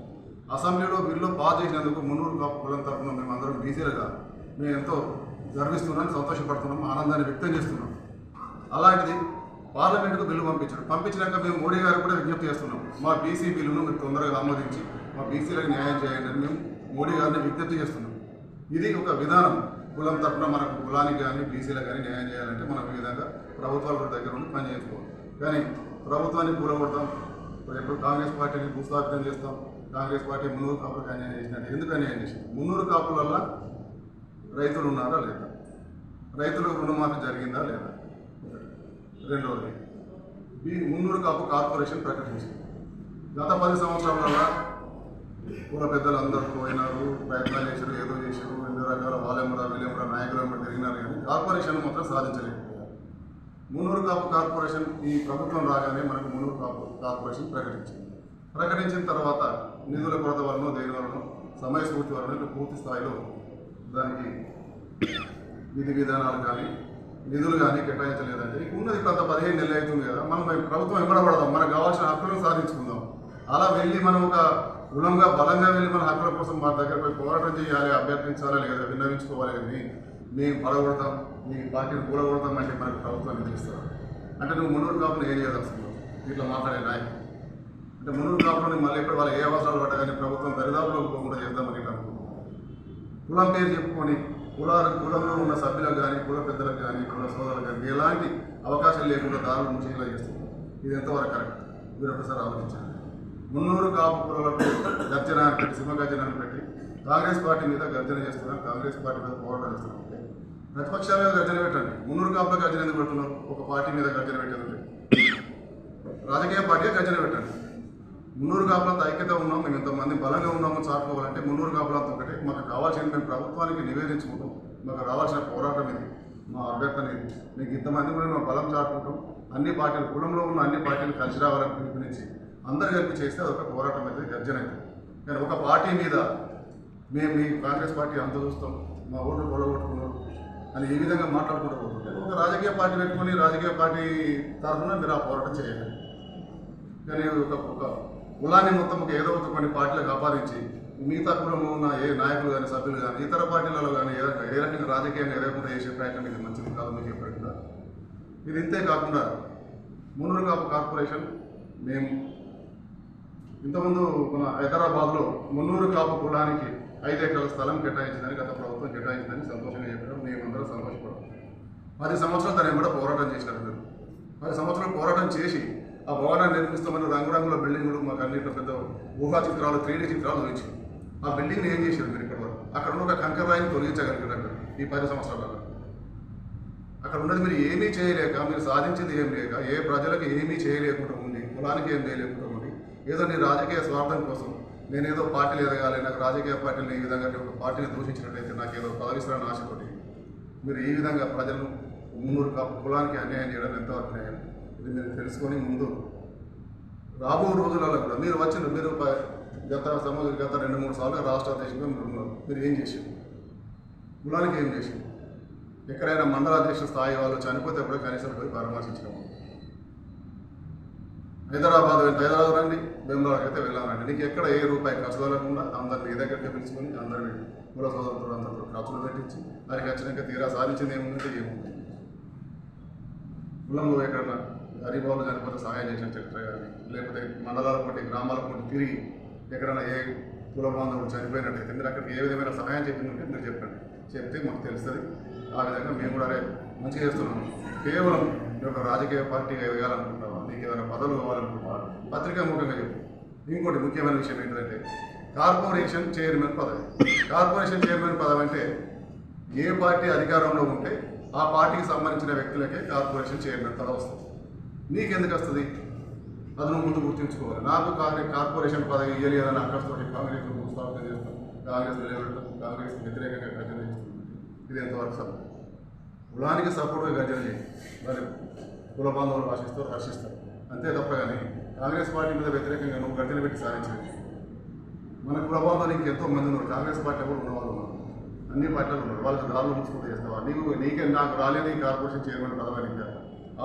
అసెంబ్లీలో బిల్లు పాస్ చేసినందుకు మున్నూరు కాపు కులం తరఫున మేమందరం బీసీలుగా మేము ఎంతో గర్విస్తున్నాం, సంతోషపడుతున్నాం, ఆనందాన్ని వ్యక్తం చేస్తున్నాం. అలాంటిది పార్లమెంటుకు బిల్లు పంపించినాక మేము మోడీ గారికి కూడా విజ్ఞప్తి చేస్తున్నాం, మా బీసీ బిల్లును మీరు తొందరగా ఆమోదించి మా బీసీలకు న్యాయం చేయండి అని మేము మోడీ గారిని విజ్ఞప్తి చేస్తున్నాం. ఇది ఒక విధానం. కులం తరఫున మనకు కులానికి కానీ బీసీలకు కానీ న్యాయం చేయాలంటే మనం ఈ విధంగా ప్రభుత్వాల దగ్గర ఉండి పని చేసుకోవాలి. కానీ ప్రభుత్వాన్ని కూలగొడతాం, ఎప్పుడు కాంగ్రెస్ పార్టీని భూస్థాపితం చేస్తాం, కాంగ్రెస్ పార్టీ మున్నూరు కాపులకు అన్యాయం చేసినట్టు. ఎందుకు అన్యాయం చేసింది? మున్నూరు కాపుల వల్ల రైతులు ఉన్నారా లేదా, రైతులకు రుణమాఫీ జరిగిందా లేదా. రెండవది, మున్నూరు కాపు కార్పొరేషన్ ప్రకటించింది. గత 10 సంవత్సరాల కుల పెద్దలు అందరూ పోయినారు, ప్రయత్నాలు చేశారు, ఏదో చేశారు, ఎన్ని రకాల వాళ్ళెమ్మరా వీళ్ళెమ్మరా నాయకులెమ్మరా తిరిగినారు, కానీ కార్పొరేషన్ మాత్రం సాధించలేకపోయారు. మున్నూరు కాపు కార్పొరేషన్ ఈ ప్రభుత్వం రాగానే మనకు మున్నూరు కాపు కార్పొరేషన్ ప్రకటించిన తర్వాత నిధుల కొరత వలన దేని వలన సమయస్ఫూర్తి వలన పూర్తి స్థాయిలో దానికి విధి విధానాలు కానీ నిధులు కానీ కేటాయించలేదంటే ఉన్నది కొంత 15 నెలలు అవుతుంది కదా, మనం ప్రభుత్వం వెంబడబడదాం, మనకు కావాల్సిన హక్కులను సాధించుకుందాం. అలా వెళ్ళి మనం ఒక కులంగా బలంగా వెళ్ళి మన హక్కుల కోసం మా దగ్గర పోయి పోరాటం చేయాలి, అభ్యర్థించాలా లేదా విన్నవించుకోవాలి. కానీ మేము పడగొడతాం, మీ పార్టీని కూడగొడతాం అంటే మనకు ప్రభుత్వం నిధులిస్తారు. అంటే నువ్వు మున్నూరు కాపును ఏం చేయదలుచుకున్నావు ఇట్లా మాట్లాడే నాయకులు? అంటే మున్నూరు కాపులని మళ్ళీ ఎప్పుడు వాళ్ళు ఏ అవసరాలు పడ్డా కానీ ప్రభుత్వం దరిదాపులకు పోకుండా చేద్దామని అనుకుంటున్నాం. కులం పేరు చెప్పుకొని కులంలో ఉన్న సభ్యులకు కానీ కుల పెద్దలకు కానీ కుల సోదరులకు కానీ ఎలాంటి అవకాశం లేకుండా దారులు ముంచేలా చేస్తుంది. ఇది ఎంతవరకు కరెక్ట్? మీరు ఒకసారి ఆలోచించండి. మున్నూరు కాపు కులాలకు గర్జన పెట్టి సింహగర్జనను పెట్టి కాంగ్రెస్ పార్టీ మీద గర్జన చేస్తున్నారు, కాంగ్రెస్ పార్టీ మీద పోరాటం చేస్తున్నారు. ప్రతిపక్షాల మీద గర్జన పెట్టండి, మున్నూరు కాపుల గర్జన ఎందుకు పెడుతున్నారు? ఒక పార్టీ మీద గర్జన పెట్టండి, రాజకీయ పార్టీగా గర్జన పెట్టండి. మున్నూరు కాపులంతా ఐక్యత ఉన్నాం, మేము ఇంతమంది బలంగా ఉన్నామో చాటుకోవాలంటే మున్నూరు కాపులంతా ఒకటే. మాకు కావాల్సింది మేము ప్రభుత్వానికి నివేదించుకుంటాం, మాకు రావాల్సిన పోరాటం ఇది, మా అభ్యర్థన ఇది. మీకు ఇంతమంది కూడా మేము బలం చాటుకుంటాం. అన్ని పార్టీలు, కులంలో ఉన్న అన్ని పార్టీలు కలిసి రావాలని పిలుపునిచ్చి అందరు కలిపి చేస్తే అదొక పోరాటం అయితే గర్జన అవుతుంది. కానీ ఒక పార్టీ మీద మేము ఈ కాంగ్రెస్ పార్టీ అంత చూస్తాం, మా ఓట్లు గొడవట్టుకున్నారు అని ఈ విధంగా మాట్లాడుకుంటూ పోతుంటారు. ఒక రాజకీయ పార్టీ పెట్టుకొని రాజకీయ పార్టీ తరఫున మీరు ఆ పోరాటం చేయాలి. కానీ ఒక కులాన్ని మొత్తం ఏదో ఒక కొన్ని పార్టీలకు ఆపాదించి మిగతా కులంలో ఉన్న ఏ నాయకులు కానీ సభ్యులు కానీ ఇతర పార్టీలలో కానీ ఏ రకంగా రాజకీయంగా ఎదగకుండా చేసే ప్రయత్నం ఇది మంచిది కాదు మీకు ఎప్పటికీ. ఇది ఇంతే కాకుండా మున్నూరు కాపు కార్పొరేషన్ మేము ఇంతకుముందు మన హైదరాబాద్లో మున్నూరు కాపు కులానికి 5 ఎకరాల స్థలం కేటాయించిందని గత ప్రభుత్వం కేటాయించిందని సంతోషంగా చెప్పడం మేమందరం సంతోషపడతాం. 10 సంవత్సరాలు దాన్ని కూడా పోరాటం చేసినారు. మీరు 10 సంవత్సరాలు పోరాటం చేసి ఆ భవనాన్ని నిర్మిస్తామని రంగురంగుల బిల్డింగులు మాకు అన్నింటిలో పెద్ద ఊహా చిత్రాలు 3D చిత్రాలు చూపించి ఆ బిల్డింగ్ని ఏం చేశారు మీరు ఇప్పటి వరకు? అక్కడ ఉన్న ఒక కంకర రాయిని తొలగించగలిగినట్టు ఈ 10 సంవత్సరాలలో అక్కడ ఉన్నది మీరు ఏమీ చేయలేక, మీరు సాధించింది ఏం లేక, ఏ ప్రజలకు ఏమీ చేయలేకుండా ఉంది, కులానికి ఏం చేయలేకుండా ఉంది, ఏదో నీ రాజకీయ స్వార్థం కోసం నేనేదో పార్టీలు ఎదగాలి, నాకు రాజకీయ పార్టీలు ఈ విధంగా ఒక పార్టీని దూషించినట్టయితే నాకు ఏదో పదవిస్తారని ఆశతోటి మీరు ఈ విధంగా ప్రజలను మున్నూరు కాపు కులానికి అన్యాయం చేయడం ఎంతవరకు న్యాయం? ఇది మీరు తెలుసుకొని ముందు రాబో రోజులలో కూడా మీరు గత 2-3 సార్లు రాష్ట్ర అధ్యక్షులుగా మీరు ఉన్నారు, మీరు ఏం చేశారు? కులానికి ఏం చేసింది? ఎక్కడైనా మండలాధ్యక్ష స్థాయి వాళ్ళు చనిపోతే కూడా కనీసం పోయి పరామర్శించడం. హైదరాబాద్ రండి, బెంగళూరుకి అయితే వెళ్ళాలండి. నీకు ఎక్కడ ఏ రూపాయి ఖర్చు లేకుండా అందరిని నీ దగ్గరికి పిలుచుకొని అందరినీ కుల సోదరులు అందరితో ఖర్చులు పెట్టించి వారికి వచ్చినాక తీరా సాధించింది ఏముందంటే ఏముంది? కులంలో ఎక్కడన్నా గరీబాబులు చనిపోతే సహాయం చేసిన చరిత్ర కానీ, లేకపోతే మండలాల పోటీ గ్రామాల పోటీ తిరిగి ఎక్కడైనా ఏ కుల బాంధవులు చనిపోయినట్టయితే మీరు అక్కడికి ఏ విధమైన సహాయం చేసిందంటే మీరు చెప్పండి. చెప్తే మాకు తెలుస్తుంది. ఆ విధంగా మేము కూడా మంచిగా చేస్తున్నాము. కేవలం ఈ యొక్క రాజకీయ పార్టీగా ఎదగాలనుకుంటున్నావా, నీకు ఏదైనా పదవులు కావాలనుకుంటున్నావా, పత్రికాముఖంగా చెప్పు. ఇంకోటి ముఖ్యమైన విషయం ఏంటంటే కార్పొరేషన్ చైర్మన్ పదవి. కార్పొరేషన్ చైర్మన్ పదవి అంటే ఏ పార్టీ అధికారంలో ఉంటే ఆ పార్టీకి సంబంధించిన వ్యక్తులకే కార్పొరేషన్ చైర్మన్ పదవి వస్తుంది. నీకెందుకు వస్తుంది? అది నువ్వు ముందు గుర్తుంచుకోవాలి. నాకు కార్పొరేషన్ పదవి ఇవ్వలేదని అక్కడితో కాంగ్రెస్ స్థాపితం చేస్తాం, కాంగ్రెస్ నిలబెడతాం, కాంగ్రెస్ వ్యతిరేకంగా గర్జన చేస్తాం. ఇది ఎంతవరకు సార్? కులానికి సపోర్ట్గా గర్జన చేయి, మరి కుల బాంధవులు హర్షిస్తారు అంతే తప్ప. కానీ కాంగ్రెస్ పార్టీ మీద వ్యతిరేకంగా నువ్వు గర్జన పెట్టి సాధించలేదు. మన కుల బాంధవులు ఇంకెంతో మంది ఉన్నారు. కాంగ్రెస్ పార్టీ కూడా ఉన్నవాళ్ళు ఉన్నారు, అన్ని పార్టీలు ఉన్నారు. వాళ్ళకి దారులు ముసుకుంటూ చేస్తావా? నీకే నాకు రాలేదు ఈ కార్పొరేషన్ చైర్మన్ పదవి ఇంకా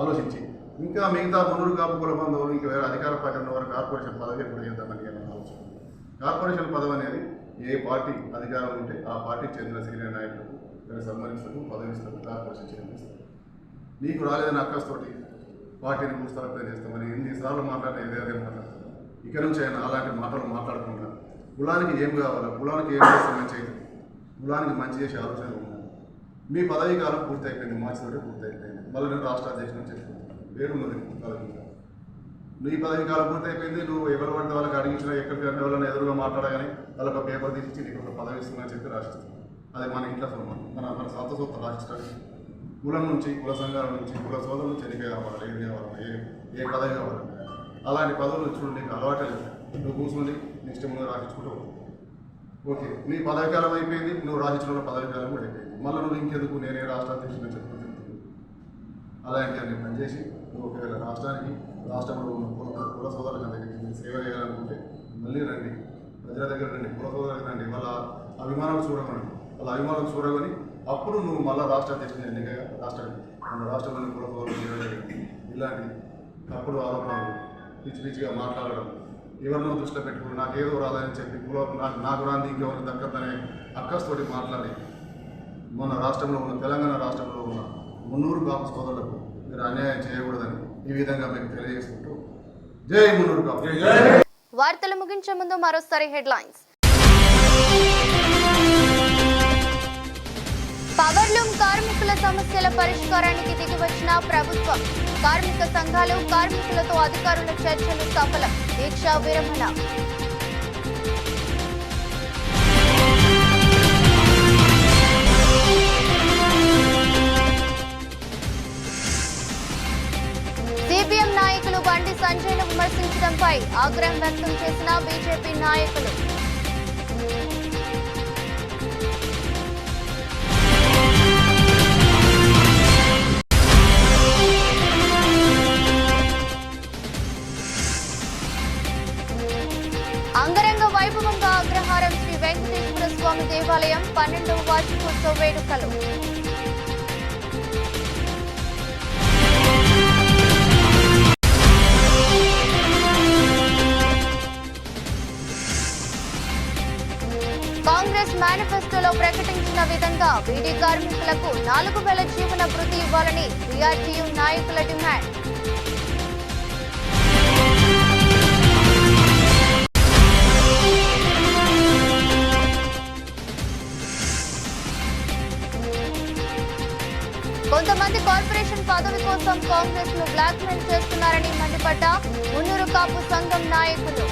ఆలోచించి ఇంకా మిగతా మున్నూరు కాపు కుల బాంధవులు ఇంకా వేరే అధికార పార్టీ ఉన్న వారు కార్పొరేషన్ పదవి ఎప్పుడు చేద్దామని ఆలోచన. కార్పొరేషన్ పదవి అనేది ఏ పార్టీ అధికారం ఉంటే ఆ పార్టీకి చెందిన సీనియర్ నాయకులకు దానికి సంబంధించిన పదవి ఇస్తారు, కార్పొరేషన్ చైర్మన్ ఇస్తారు. నీకు రాలేదని అక్కస్తోటి పార్టీని పుస్తకం చేస్తామని ఎన్నిసార్లు మాట్లాడినా ఏదేదే మాట్లాడతారు. ఇక నుంచి అయినా అలాంటి మాటలు మాట్లాడకుండా కులానికి ఏం కావాలో, కులానికి ఏం చేస్తే మంచి అయితే కులానికి మంచి చేసే ఆలోచన ఉన్నాను. మీ పదవీ కాలం పూర్తి అయిపోయింది, మార్చితోటి పూర్తి అయిపోయింది. మళ్ళీ నేను రాష్ట్ర అధ్యక్షుని చెప్పుకుంటాను, వేరున్నది పదవి. నీ పదవి కాలం పూర్తి అయిపోయింది. నువ్వు ఎవరు పడితే వాళ్ళకి అడిగించినా ఎక్కడికి అంటే వాళ్ళని ఎదురుగా మాట్లాడగానే వాళ్ళకి పేపర్ తీసి నీకు ఒక పదవి ఇస్తుందని చెప్పి రాసిస్తాను. అది మన ఇంట్లో మన సొంత రాసిస్తాను. కులం నుంచి, కుల సంఘాల నుంచి, కుల సోదరుల నుంచి ఎన్నిక కావాలి, ఏది కావాలి, ఏ పదవి కావాలి. అలాంటి పదవులు చూడు నీకు అలవాటే లేదు. నువ్వు కూర్చొని నెక్స్ట్ ముందు రాయించుకుంటూ ఓకే, నీ పదవి కాలం అయిపోయింది, నువ్వు రాయించడంలో పదవి కాలం కూడా అయిపోయింది. మళ్ళీ నువ్వు ఇంకెందుకు నేనే రాష్ట్ర అధ్యక్షుని చెప్పుకుంటుంది. అలాంటివన్నీ పనిచేసి నువ్వు ఒకవేళ రాష్ట్రంలో ఉన్న కుల సోదరుల దగ్గరికి సేవ చేయాలనుకుంటే మళ్ళీ రండి, ప్రజల దగ్గర రండి, కుల సోదరులకు రండి. వాళ్ళ అభిమానాలు చూడమని, వాళ్ళ అభిమానాలు చూడమని అప్పుడు నువ్వు మళ్ళీ రాష్ట్ర అధ్యక్షుని ఎన్నికగా మన రాష్ట్రంలోని కుల సోదరులు సేవ చేయడం, ఇలాంటి తప్పుడు ఆరోపణలు, పిచ్చి పిచ్చిగా మాట్లాడడం, ఎవరినో దృష్టిలో పెట్టుకుని నాకేదో రాదని చెప్పి నాకు రాంది ఇంకెవరికి దక్కద్దనే అక్కస్తోటి మాట్లాడి మన రాష్ట్రంలో ఉన్న తెలంగాణ రాష్ట్రంలో ఉన్న మున్నూరు కాపు సోదరులకు మీరు అన్యాయం చేయకూడదని ఈ విధంగా మీకు తెలియజేసుకుంటూ జై మున్నూరు కాపు. వార్తలు ముగించే ముందు మరోసారి హెడ్లైన్స్. పవర్లూమ్ కార్మికుల సమస్యల పరిష్కారానికి దిగివచ్చిన ప్రభుత్వం. కార్మిక సంఘాలు, కార్మికులతో అధికారుల చర్చలు సఫలం. దీక్షా విరమణ. సిపిఎం నాయకులు బండి సంజయ్ను విమర్శించడంపై ఆగ్రహం వ్యక్తం చేసిన బీజేపీ నాయకులు. అంగరంగ వైభవంగా అగ్రహారం శ్రీ వెంకటేశ్వర స్వామి దేవాలయం 12వ వార్షికోత్సవ వేడుకలు. కాంగ్రెస్ మేనిఫెస్టోలో ప్రకటించిన విధంగా బీడీ కార్మికులకు 4,000 జీవన భృతి ఇవ్వాలని బీఆర్టీయూ నాయకుల డిమాండ్. కొంతమంది కార్పొరేషన్ పదవి కోసం కాంగ్రెస్ ను బ్లాక్మెయిల్ చేస్తున్నారని మండిపడ్డ మున్నూరు కాపు సంఘం నాయకులు.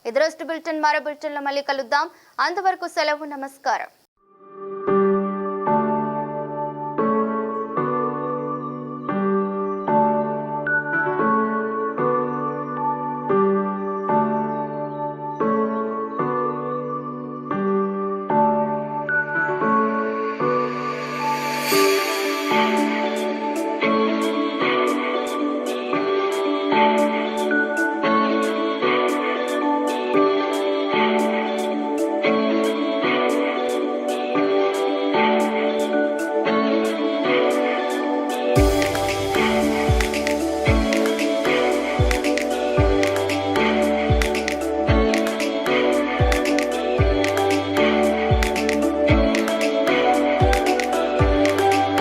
ఇదరస్ట్ బులెటిన్ మరో బులెటిన్లో మళ్ళీ కలుద్దాం. అంతవరకు సెలవు, నమస్కారం.